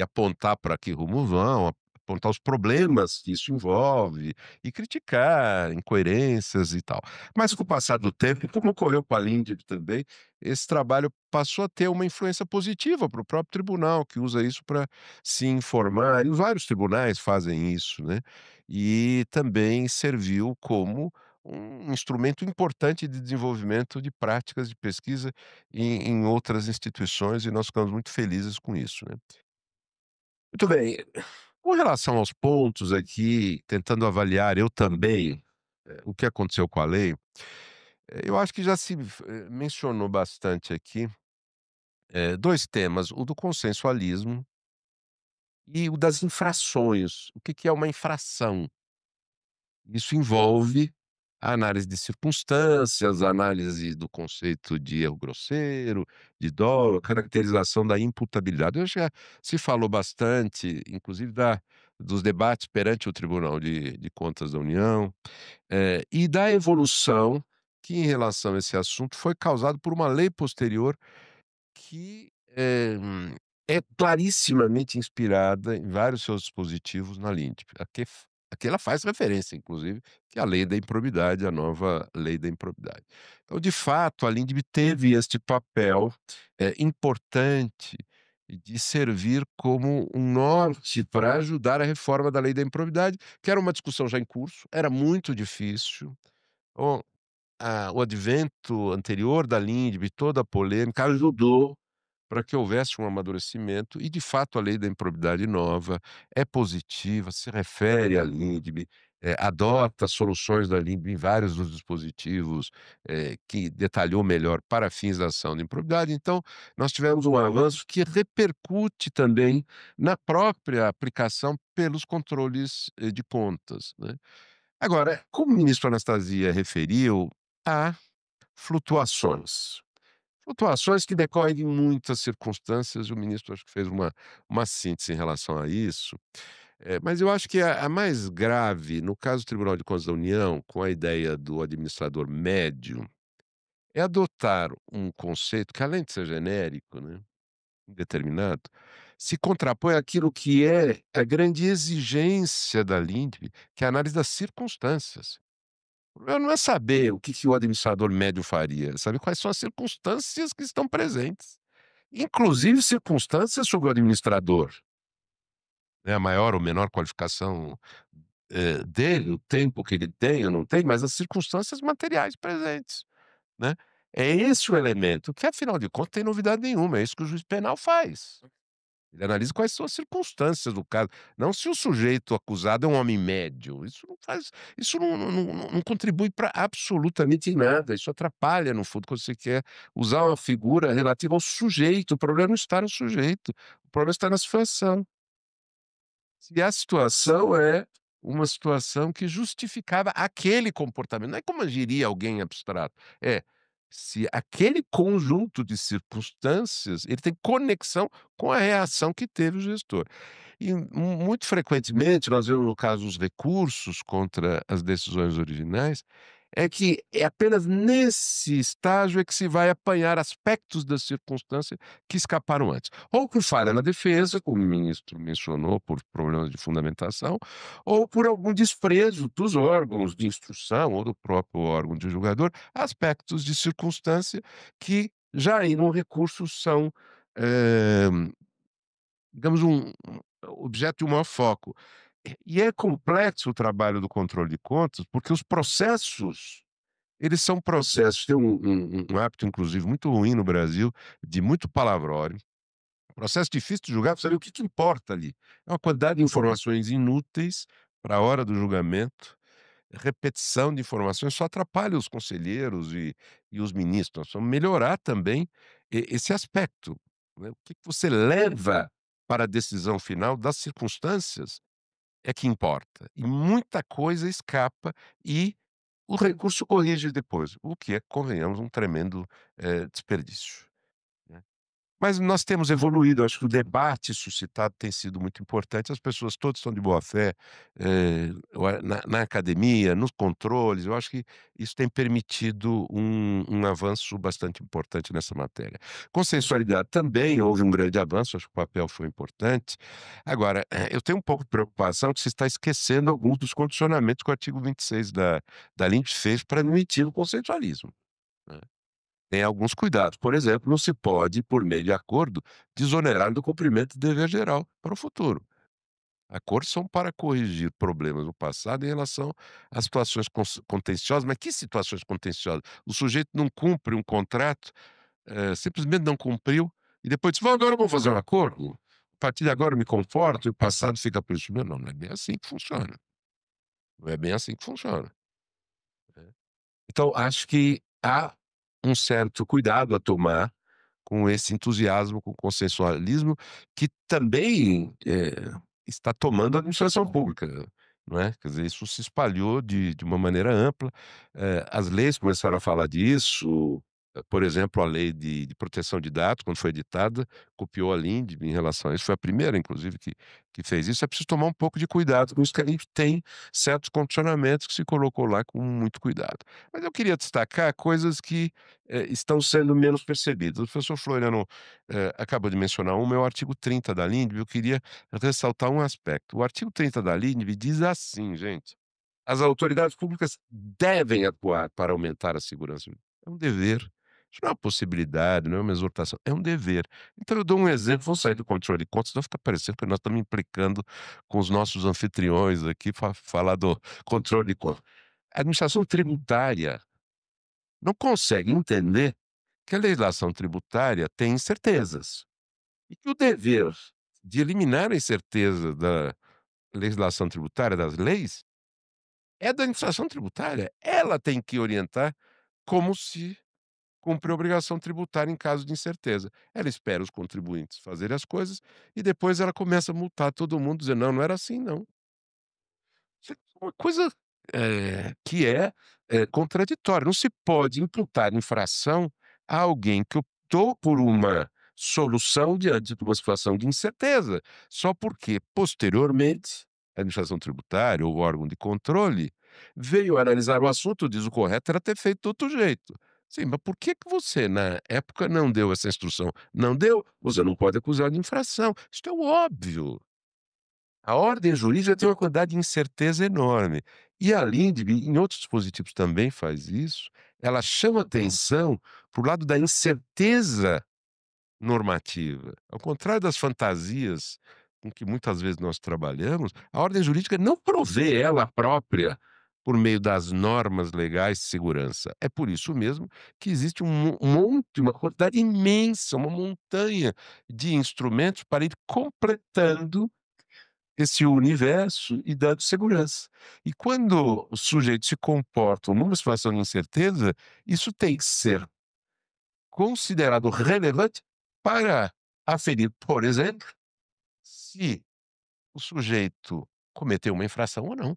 apontar para que rumo vão, apontar os problemas que isso envolve e criticar incoerências e tal. Mas com o passar do tempo, como ocorreu com a Lindb também, esse trabalho passou a ter uma influência positiva para o próprio tribunal, que usa isso para se informar, e vários tribunais fazem isso, né, e também serviu como um instrumento importante de desenvolvimento de práticas de pesquisa em outras instituições, e nós ficamos muito felizes com isso, né. Muito bem, com relação aos pontos aqui, tentando avaliar eu também, o que aconteceu com a lei, eu acho que já se mencionou bastante aqui, 2 temas, o do consensualismo e o das infrações. O que que é uma infração? Isso envolve a análise de circunstâncias, a análise do conceito de erro grosseiro, de dolo, a caracterização da imputabilidade. Hoje já se falou bastante, inclusive dos debates perante o Tribunal de Contas da União, e da evolução que, em relação a esse assunto, foi causado por uma lei posterior que é clarissimamente inspirada em vários seus dispositivos na LINDB. A que ela faz referência, inclusive, que é a lei da improbidade, a nova lei da improbidade. Então, de fato, a LINDB teve este papel importante de servir como um norte para ajudar a reforma da lei da improbidade, que era uma discussão já em curso, era muito difícil. O o advento anterior da LINDB, toda a polêmica, ajudou para que houvesse um amadurecimento e, de fato, a lei da improbidade nova é positiva, se refere à LINDB, adota soluções da LINDB em vários dos dispositivos, que detalhou melhor para fins da ação de improbidade. Então, nós tivemos um avanço que repercute também na própria aplicação pelos controles, de contas, né. Agora, como o ministro Anastasia referiu, há flutuações. Flutuações que decorrem de muitas circunstâncias, e o ministro acho que fez uma síntese em relação a isso. Mas eu acho que a mais grave, no caso do Tribunal de Contas da União, com a ideia do administrador médio, é adotar um conceito que, além de ser genérico, né, indeterminado, se contrapõe àquilo que é a grande exigência da LINDB, que é a análise das circunstâncias. O problema não é saber o que o administrador médio faria, é saber quais são as circunstâncias que estão presentes, inclusive circunstâncias sobre o administrador, né, a maior ou menor qualificação, dele, o tempo que ele tem ou não tem, mas as circunstâncias materiais presentes, né. É esse o elemento que, afinal de contas, tem novidade nenhuma, é isso que o juiz penal faz. Ele analisa quais são as circunstâncias do caso, não se o sujeito acusado é um homem médio. Isso não contribui para absolutamente nada, isso atrapalha, no fundo, quando você quer usar uma figura relativa ao sujeito. O problema não está no sujeito, o problema está na situação. Se a situação é uma situação que justificava aquele comportamento, não é como agiria alguém abstrato, é se aquele conjunto de circunstâncias, ele tem conexão com a reação que teve o gestor. E muito frequentemente, nós vemos no caso os recursos contra as decisões originais, é que é apenas nesse estágio é que se vai apanhar aspectos da circunstância que escaparam antes. Ou por falha na defesa, como o ministro mencionou, por problemas de fundamentação, ou por algum desprezo dos órgãos de instrução ou do próprio órgão de julgador, aspectos de circunstância que já aí no recurso são, eh, digamos, um objeto de maior foco. E é complexo o trabalho do controle de contas, porque os processos, eles são processos, tem um hábito inclusive muito ruim no Brasil, de muito palavrório, processo difícil de julgar, pra saber o que importa ali. É uma quantidade de informações inúteis para a hora do julgamento, repetição de informações só atrapalha os conselheiros e os ministros. Nós precisamos melhorar também esse aspecto, né. O que você leva para a decisão final das circunstâncias é que importa. E muita coisa escapa e o recurso corrige depois, o que é, convenhamos, um tremendo, desperdício, né. Mas nós temos evoluído, acho que o debate suscitado tem sido muito importante, as pessoas todas estão de boa fé, na academia, nos controles, eu acho que isso tem permitido um avanço bastante importante nessa matéria. Consensualidade também houve um grande avanço, acho que o papel foi importante. Agora, eu tenho um pouco de preocupação que você está esquecendo alguns dos condicionamentos que o artigo 26 da LINDB fez para admitir o consensualismo, né. Tem alguns cuidados. Por exemplo, não se pode, por meio de acordo, desonerar do cumprimento do dever geral para o futuro. Acordos são para corrigir problemas do passado em relação a situações contenciosas. Mas que situações contenciosas? O sujeito não cumpre um contrato, simplesmente não cumpriu, e depois diz: agora vamos fazer um acordo? A partir de agora eu me comporto e o passado fica por isso mesmo. Não, não é bem assim que funciona. Não é bem assim que funciona, né. Então, acho que há um certo cuidado a tomar com esse entusiasmo, com o consensualismo, que também, está tomando a administração pública. não é? Quer dizer, isso se espalhou de uma maneira ampla, as leis começaram a falar disso, por exemplo, a lei de proteção de dados, quando foi editada, copiou a LINDB em relação a isso, foi a primeira inclusive que fez isso. É preciso tomar um pouco de cuidado com isso, que a gente tem certos condicionamentos que se colocou lá com muito cuidado. Mas eu queria destacar coisas que, estão sendo menos percebidas. O professor Floriano, acabou de mencionar uma, é o artigo 30 da LINDB, eu queria ressaltar um aspecto. O artigo 30 da LINDB diz assim, gente: "As autoridades públicas devem atuar para aumentar a segurança". É um dever, isso não é uma possibilidade, não é uma exortação, é um dever. Então eu dou um exemplo, vou sair do controle de contas, senão fica parecendo que nós estamos implicando com os nossos anfitriões aqui para falar do controle de contas. A administração tributária não consegue entender que a legislação tributária tem incertezas, e que o dever de eliminar a incerteza da legislação tributária, das leis, é da administração tributária. Ela tem que orientar como se cumpre a obrigação tributária em caso de incerteza. Ela espera os contribuintes fazerem as coisas e depois ela começa a multar todo mundo, dizendo: "Não, não era assim não". Isso é uma coisa, que é contraditória. Não se pode imputar infração a alguém que optou por uma solução diante de uma situação de incerteza, só porque posteriormente a administração tributária ou o órgão de controle veio analisar o assunto, diz: "O correto era ter feito de outro jeito". Sim, mas por que que você na época não deu essa instrução? Não deu? Você não pode acusar de infração. Isso é óbvio. A ordem jurídica tem uma quantidade de incerteza enorme. E a LINDB, em outros dispositivos também faz isso, ela chama atenção para o lado da incerteza normativa. Ao contrário das fantasias com que muitas vezes nós trabalhamos, a ordem jurídica não provê ela própria por meio das normas legais de segurança. É por isso mesmo que existe um monte, uma quantidade imensa, uma montanha de instrumentos para ir completando esse universo e dando segurança. E quando os sujeitos se comportam numa situação de incerteza, isso tem que ser considerado relevante para aferir, por exemplo, se o sujeito cometeu uma infração ou não.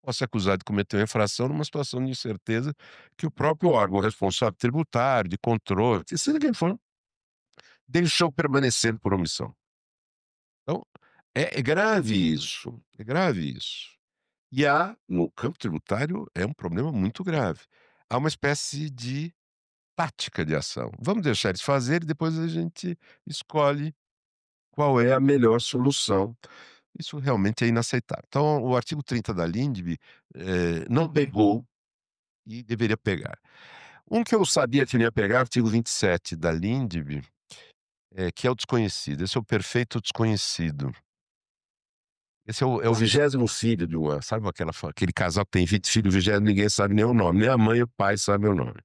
Pode ser acusado de cometer uma infração numa situação de incerteza que o próprio órgão responsável tributário, de controle, seja quem for, deixou permanecer por omissão. Então, é grave isso, é grave isso. E no campo tributário, é um problema muito grave. Há uma espécie de tática de ação. Vamos deixar eles fazerem, depois a gente escolhe qual é a melhor solução. Isso realmente é inaceitável. Então, o artigo 30 da LINDB, não pegou e deveria pegar. Um que eu sabia que não ia pegar, artigo 27 da LINDB, que é o desconhecido. Esse é o perfeito desconhecido. Esse é o 20º filho de uma, sabe aquele casal que tem 20 filhos, o 20º ninguém sabe nem o nome, nem a mãe e o pai sabem o nome.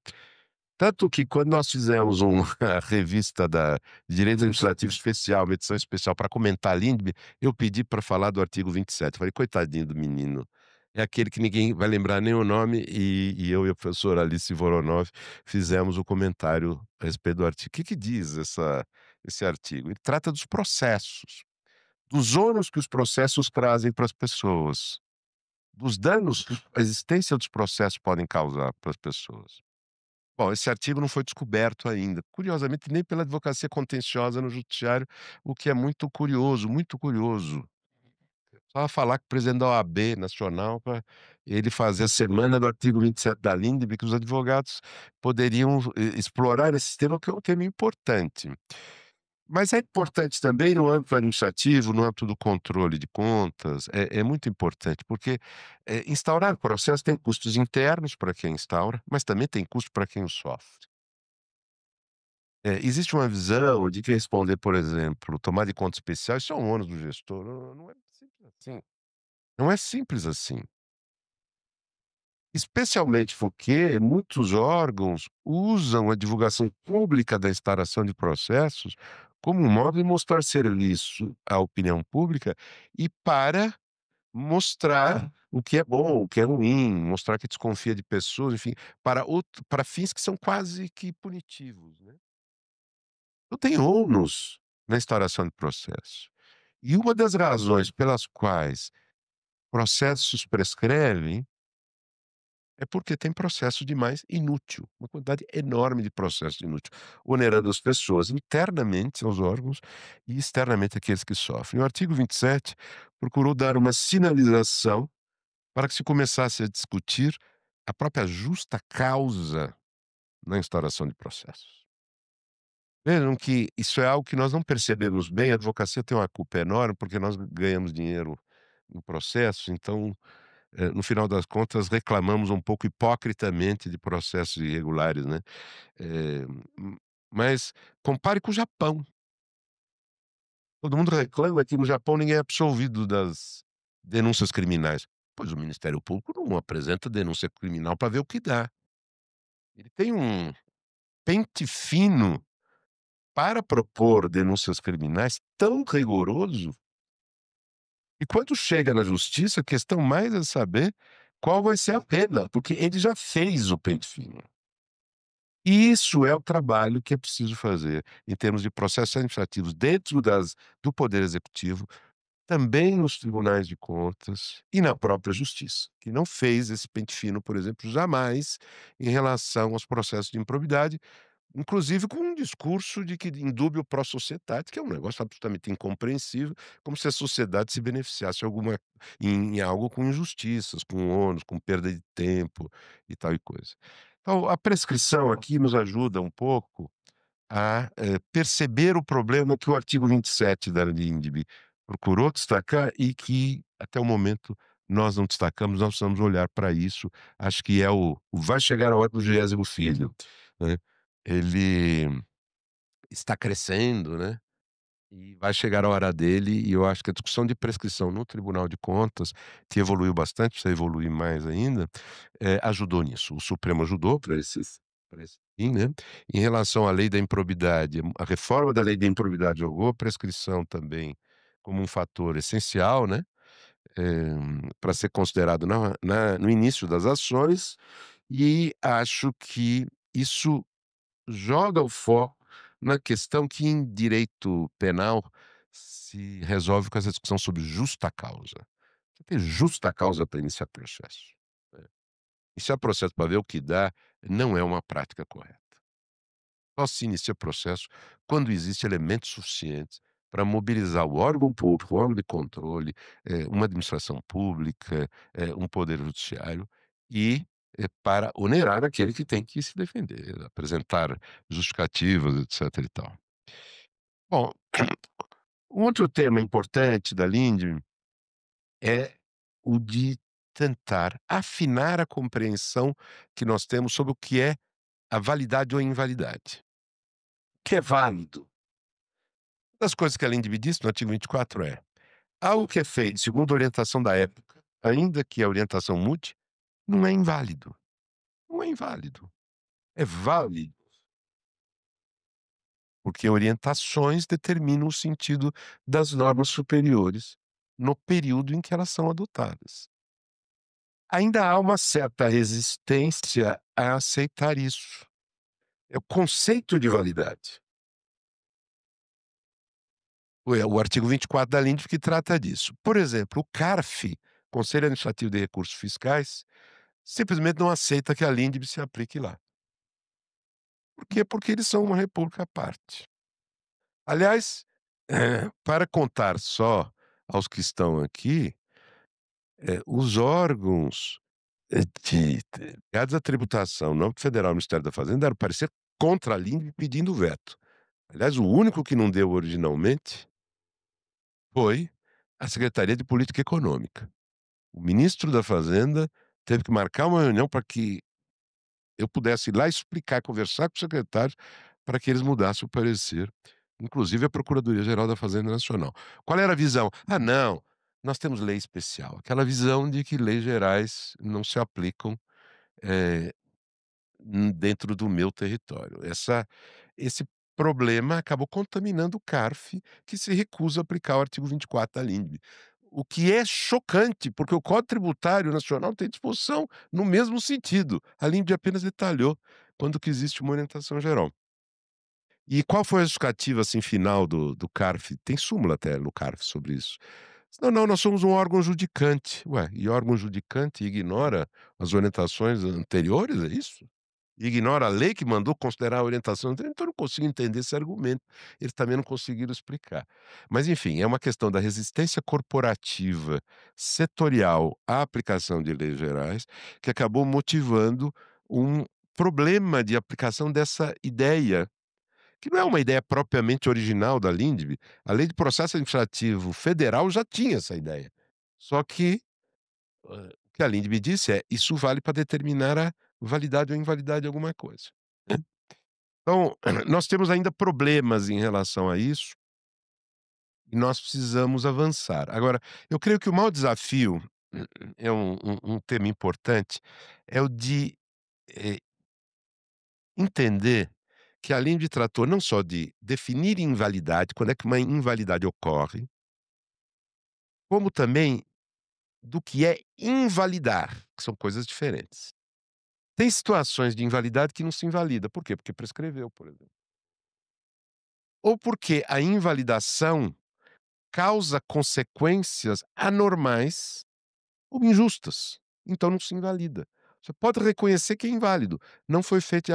Tanto que quando nós fizemos a revista da Direito Administrativo Especial, uma edição especial para comentar a LINDB, eu pedi para falar do artigo 27. Eu falei: "Coitadinho do menino, é aquele que ninguém vai lembrar nem o nome", e eu e a professora Alice Voronov fizemos o comentário a respeito do artigo. O que que diz esse artigo? Ele trata dos processos, dos ônus que os processos trazem para as pessoas, dos danos que a existência dos processos podem causar para as pessoas. Bom, esse artigo não foi descoberto ainda, curiosamente nem pela advocacia contenciosa no judiciário, o que é muito curioso, muito curioso. Só falar com o presidente da OAB nacional para ele fazer a semana do artigo 27 da LINDB, que os advogados poderiam explorar esse tema, que é um tema importante. Mas é importante também no âmbito administrativo, no âmbito do controle de contas, é muito importante, porque, instaurar o processo tem custos internos para quem instaura, mas também tem custo para quem o sofre. Existe uma visão de que responder, por exemplo, tomar de conta especial, isso é um ônus do gestor, não é simples assim. Não é simples assim. Especialmente porque muitos órgãos usam a divulgação pública da instauração de processos como um modo de mostrar serviço à opinião pública e para mostrar o que é bom, o que é ruim, mostrar que desconfia de pessoas, enfim, para fins que são quase que punitivos, né. Então tem ônus na instauração de processo. E uma das razões pelas quais processos prescrevem, é porque tem processo demais inútil, uma quantidade enorme de processo inútil, onerando as pessoas internamente aos órgãos e externamente aqueles que sofrem. O artigo 27 procurou dar uma sinalização para que se começasse a discutir a própria justa causa na instauração de processos. Vejam que isso é algo que nós não percebemos bem, a advocacia tem uma culpa enorme, porque nós ganhamos dinheiro no processo, então, no final das contas, reclamamos um pouco hipocritamente de processos irregulares, né. Eh, mas compare com o Japão. Todo mundo reclama que no Japão ninguém é absolvido das denúncias criminais. Pois o Ministério Público não apresenta denúncia criminal para ver o que dá. Ele tem um pente fino para propor denúncias criminais tão rigoroso, e quando chega na justiça, a questão mais é saber qual vai ser a pena, porque ele já fez o pente fino. E isso é o trabalho que é preciso fazer em termos de processos administrativos dentro do poder executivo, também nos tribunais de contas e na própria justiça, que não fez esse pente fino, por exemplo, jamais em relação aos processos de improbidade. Inclusive com um discurso de que indúbio pro societate, que é um negócio absolutamente incompreensível, como se a sociedade se beneficiasse em algo com injustiças, com ônus, com perda de tempo e tal e coisa. Então, a prescrição aqui nos ajuda um pouco a, perceber o problema que o artigo 27 da LINDB procurou destacar e que, até o momento, nós não destacamos, nós precisamos olhar para isso. Acho que é vai chegar a hora do 20º filho, né. Ele está crescendo, né, e vai chegar a hora dele, e eu acho que a discussão de prescrição no Tribunal de Contas, que evoluiu bastante, precisa evoluir mais ainda, ajudou nisso. O Supremo ajudou para esse fim, né. Em relação à lei da improbidade, a reforma da lei da improbidade jogou a prescrição também como um fator essencial, né, pra ser considerado no início das ações, e acho que isso joga o foco na questão que em direito penal se resolve com essa discussão sobre justa causa. Você tem justa causa para iniciar processo, né. Iniciar processo para ver o que dá não é uma prática correta. Só se inicia processo quando existe elementos suficientes para mobilizar o órgão público, o órgão de controle, uma administração pública, um poder judiciário e, para onerar aquele que tem que se defender, apresentar justificativas, etc e tal. Bom, um outro tema importante da LINDB é o de tentar afinar a compreensão que nós temos sobre o que é a validade ou invalidade. O que é válido? Uma das coisas que a LINDB diz no artigo 24 é: algo que é feito segundo a orientação da época, ainda que a orientação mude, não é inválido. Não é inválido. É válido, porque orientações determinam o sentido das normas superiores no período em que elas são adotadas. Ainda há uma certa resistência a aceitar isso. É o conceito de validade. O artigo 24 da LINDB que trata disso. Por exemplo, o CARF, Conselho Administrativo de Recursos Fiscais, simplesmente não aceita que a LINDB se aplique lá. Por quê? Porque eles são uma república à parte. Aliás, para contar só aos que estão aqui, os órgãos, ligados à tributação, no âmbito federal, o Ministério da Fazenda, deram parecer contra a LINDB pedindo veto. Aliás, o único que não deu originalmente foi a Secretaria de Política Econômica. O ministro da Fazenda teve que marcar uma reunião para que eu pudesse ir lá explicar, conversar com os secretários, para que eles mudassem o parecer, inclusive a Procuradoria-Geral da Fazenda Nacional. Qual era a visão? "Ah, não, nós temos lei especial", aquela visão de que leis gerais não se aplicam, eh, dentro do meu território. Esse problema acabou contaminando o CARF, que se recusa a aplicar o artigo 24 da LINDB. O que é chocante, porque o Código Tributário Nacional tem disposição no mesmo sentido. A LINDB apenas detalhou quando que existe uma orientação geral. E qual foi a justificativa, assim, final do CARF? Tem súmula até no CARF sobre isso. Não, não, nós somos um órgão judicante. Ué, e órgão judicante ignora as orientações anteriores, é isso? Ignora a lei que mandou considerar a orientação anterior? Então eu não consigo entender esse argumento. Eles também não conseguiram explicar. Mas enfim, é uma questão da resistência corporativa setorial à aplicação de leis gerais, que acabou motivando um problema de aplicação dessa ideia, que não é uma ideia propriamente original da LINDB. A Lei de Processo Administrativo Federal já tinha essa ideia. Só que, o que a LINDB disse é: isso vale para determinar a validade ou invalidade de alguma coisa, né. Então, nós temos ainda problemas em relação a isso, e nós precisamos avançar. Agora, eu creio que o maior desafio, é um tema importante, é o de, eh, entender que a LINDB tratou não só de definir invalidade, quando é que uma invalidade ocorre, como também do que é invalidar, que são coisas diferentes. Tem situações de invalidade que não se invalida. Por quê? Porque prescreveu, por exemplo. Ou porque a invalidação causa consequências anormais ou injustas, então não se invalida. Você pode reconhecer que é inválido, não foi feito de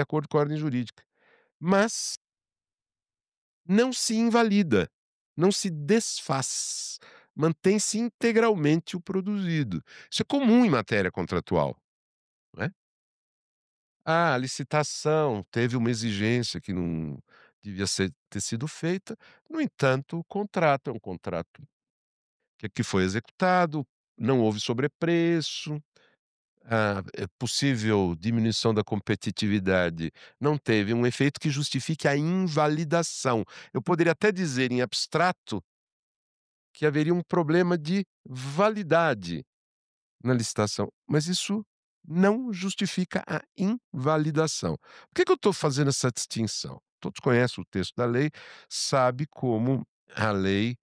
acordo com a ordem jurídica, mas não se invalida, não se desfaz, mantém-se integralmente o produzido. Isso é comum em matéria contratual, não é? Ah, a licitação teve uma exigência que não devia ter sido feita, no entanto, o contrato é um contrato que foi executado, não houve sobrepreço, a possível diminuição da competitividade não teve um efeito que justifique a invalidação. Eu poderia até dizer em abstrato que haveria um problema de validade na licitação, mas isso não justifica a invalidação. Por que que eu estou fazendo essa distinção? Todos conhecem o texto da lei, sabe como a lei,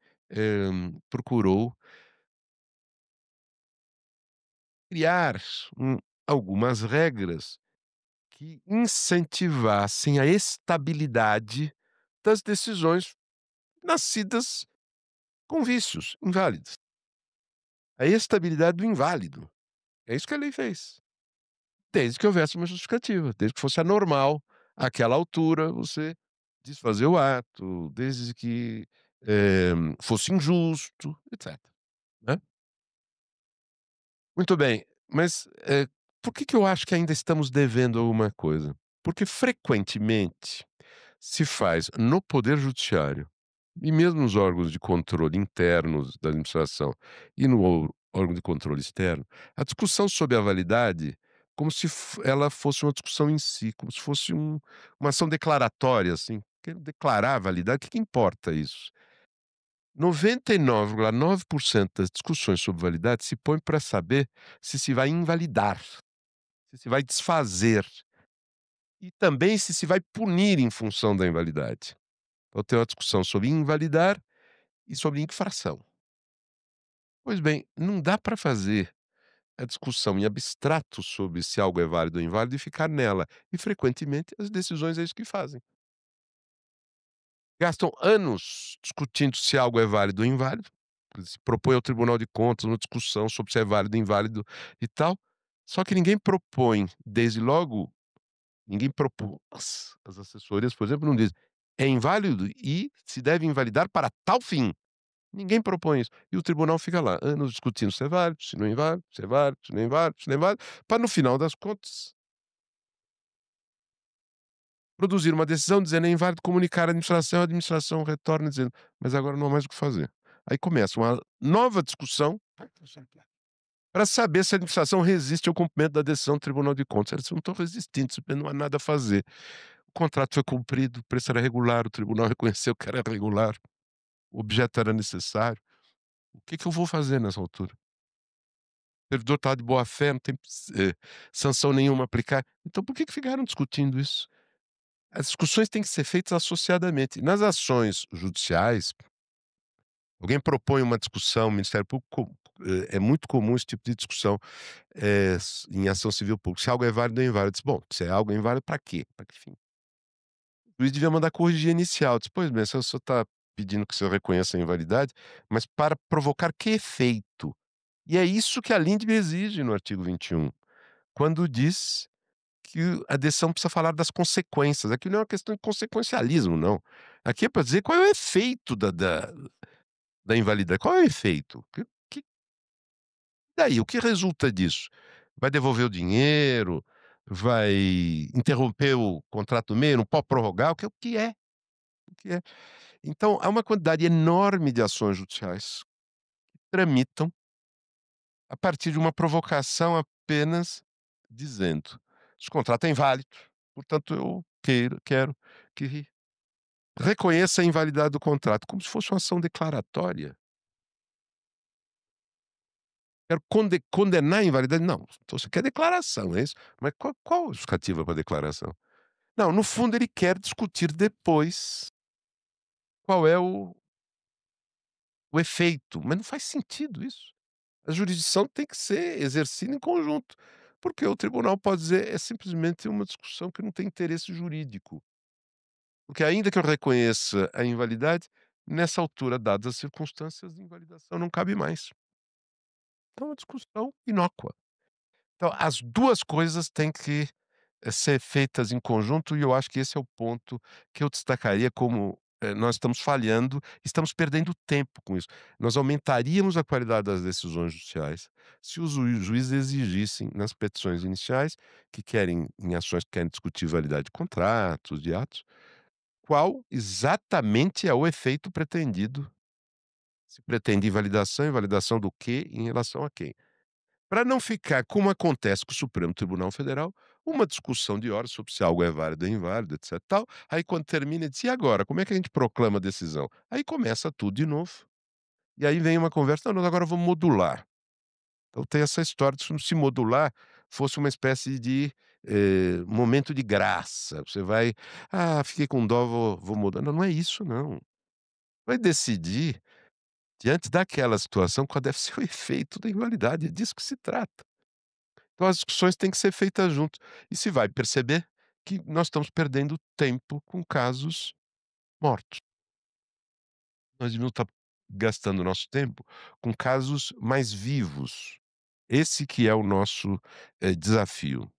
procurou criar um algumas regras que incentivassem a estabilidade das decisões nascidas com vícios inválidos. A estabilidade do inválido. É isso que a lei fez. Desde que houvesse uma justificativa, desde que fosse anormal, àquela altura, você desfazer o ato, desde que, fosse injusto, etc, né. Muito bem, mas, por que que eu acho que ainda estamos devendo alguma coisa? Porque frequentemente se faz no poder judiciário, e mesmo nos órgãos de controle internos da administração e no órgão de controle externo, a discussão sobre a validade como se ela fosse uma discussão em si, como se fosse uma ação declaratória, assim. Quero declarar a validade, o que que importa isso? 99,9% das discussões sobre validade se põe para saber se vai invalidar, se vai desfazer e também se vai punir em função da invalidade. Então tem uma discussão sobre invalidar e sobre infração. Pois bem, não dá para fazer a discussão em abstrato sobre se algo é válido ou inválido e ficar nela. E frequentemente as decisões é isso que fazem. Gastam anos discutindo se algo é válido ou inválido, se propõe ao Tribunal de Contas uma discussão sobre se é válido ou inválido e tal, só que ninguém propõe, desde logo, ninguém propõe. As assessorias, por exemplo, não dizem: "É inválido e se deve invalidar para tal fim". Ninguém propõe isso. E o tribunal fica lá, anos discutindo se é válido, se não é inválido, se é válido, se não é inválido, se não é inválido, para no final das contas produzir uma decisão dizendo: "É inválido", comunicar à administração, a administração retorna dizendo: "Mas agora não há mais o que fazer". Aí começa uma nova discussão para saber se a administração resiste ao cumprimento da decisão do Tribunal de Contas. Eles não estão resistindo, simplesmente não há nada a fazer. O contrato foi cumprido, o preço era regular, o tribunal reconheceu que era regular, o objeto era necessário. O que que eu vou fazer nessa altura? O servidor está de boa fé, não tem sanção nenhuma a aplicar. Então por que que ficaram discutindo isso? As discussões têm que ser feitas associadamente. Nas ações judiciais, alguém propõe uma discussão, o Ministério Público é muito comum esse tipo de discussão, em ação civil pública, se algo é válido ou inválido. Diz: "Bom, se é algo inválido, para quê? Para que fim?". O juiz devia mandar corrigir inicial. Diz: "Pois bem, se o senhor está pedindo que se reconheça a invalidade, mas para provocar que efeito? E é isso que a LINDB exige no artigo 21, quando diz que a decisão precisa falar das consequências. Aqui não é uma questão de consequencialismo, não. Aqui é para dizer qual é o efeito da invalidade. Qual é o efeito? Daí, o que resulta disso? Vai devolver o dinheiro? Vai interromper o contrato no meio? Não pode prorrogar? O que é? O que é? Então, há uma quantidade enorme de ações judiciais que tramitam a partir de uma provocação apenas dizendo: "Esse contrato é inválido, portanto eu quero que reconheça a invalidade do contrato", como se fosse uma ação declaratória. Quero condenar a invalidade, não, então você quer declaração, é isso? Mas qual a justificativa para a declaração? Não, no fundo ele quer discutir depois qual é o efeito, mas não faz sentido isso. A jurisdição tem que ser exercida em conjunto, porque o tribunal pode dizer: "É simplesmente uma discussão que não tem interesse jurídico". Porque ainda que eu reconheça a invalidade, nessa altura, dadas as circunstâncias, a invalidação não cabe mais. Então é uma discussão inócua. Então as 2 coisas têm que, ser feitas em conjunto, e eu acho que esse é o ponto que eu destacaria como, nós estamos falhando, estamos perdendo tempo com isso. Nós aumentaríamos a qualidade das decisões judiciais se os juízes exigissem nas petições iniciais, que querem em ações que querem discutir validade de contratos, de atos, qual exatamente é o efeito pretendido. Se pretende invalidação, invalidação do quê, em relação a quem? Para não ficar, como acontece com o Supremo Tribunal Federal, uma discussão de horas sobre se algo é válido ou inválido, etc, tal. Aí quando termina, diz: "E agora, como é que a gente proclama a decisão?". Aí começa tudo de novo. E aí vem uma conversa: "Não, nós agora vamos modular". Então tem essa história de como se modular fosse uma espécie de, momento de graça. Você vai: "Ah, fiquei com dó, vou mudar". Não, não é isso não. Vai decidir, diante daquela situação, qual deve ser o efeito da invalidade, é disso que se trata. Então as discussões têm que ser feitas juntos. E se vai perceber que nós estamos perdendo tempo com casos mortos. Nós devíamos estar gastando nosso tempo com casos mais vivos. Esse que é o nosso, desafio.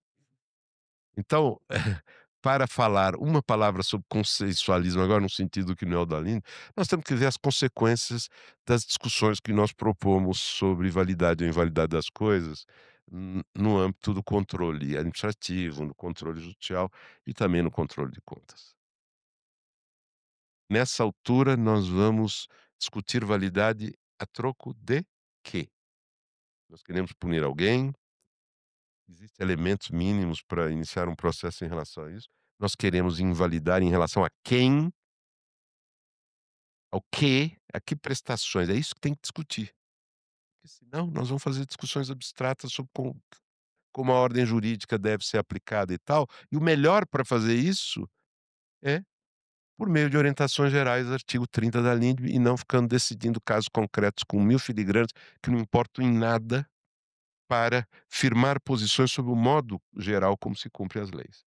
Então, para falar uma palavra sobre consensualismo agora no sentido que não é o da Aline, nós temos que ver as consequências das discussões que nós propomos sobre validade ou invalidade das coisas, no âmbito do controle administrativo, no controle judicial e também no controle de contas. Nessa altura, nós vamos discutir validade a troco de quê? Nós queremos punir alguém? Existem elementos mínimos para iniciar um processo em relação a isso? Nós queremos invalidar em relação a quem? Ao quê? A que prestações? É isso que tem que discutir. Porque senão nós vamos fazer discussões abstratas sobre como a ordem jurídica deve ser aplicada e tal, e o melhor para fazer isso é por meio de orientações gerais, artigo 30 da LINDB, e não ficando decidindo casos concretos com 1000 filigranas que não importam em nada para firmar posições sobre o modo geral como se cumpre as leis.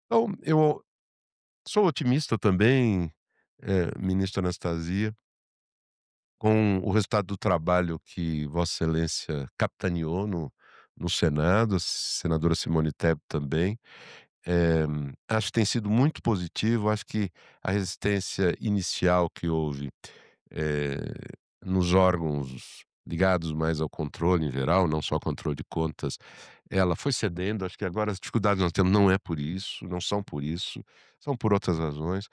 Então, eu sou otimista também, ministra Anastasia, com o resultado do trabalho que Vossa Excelência capitaneou no Senado, a senadora Simone Tebet também. Eh, Acho que tem sido muito positivo, acho que a resistência inicial que houve, eh, nos órgãos ligados mais ao controle em geral, não só ao controle de contas, ela foi cedendo. Acho que agora as dificuldades que nós temos não é por isso, não são por isso, são por outras razões.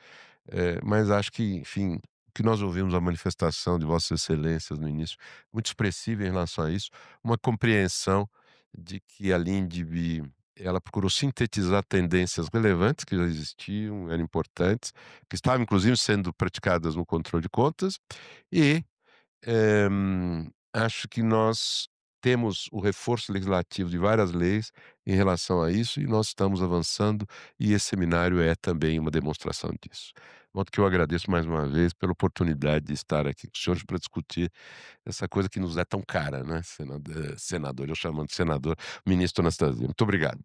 Mas acho que, enfim, o que nós ouvimos a manifestação de Vossas Excelências no início, muito expressiva em relação a isso, uma compreensão de que a LINDB, ela procurou sintetizar tendências relevantes que já existiam, eram importantes, que estavam inclusive sendo praticadas no controle de contas, e acho que nós temos o reforço legislativo de várias leis em relação a isso, e nós estamos avançando, e esse seminário é também uma demonstração disso. De modo que eu agradeço mais uma vez pela oportunidade de estar aqui com os senhores para discutir essa coisa que nos é tão cara, né, senador, eu chamando de senador, ministro Anastasia. Muito obrigado.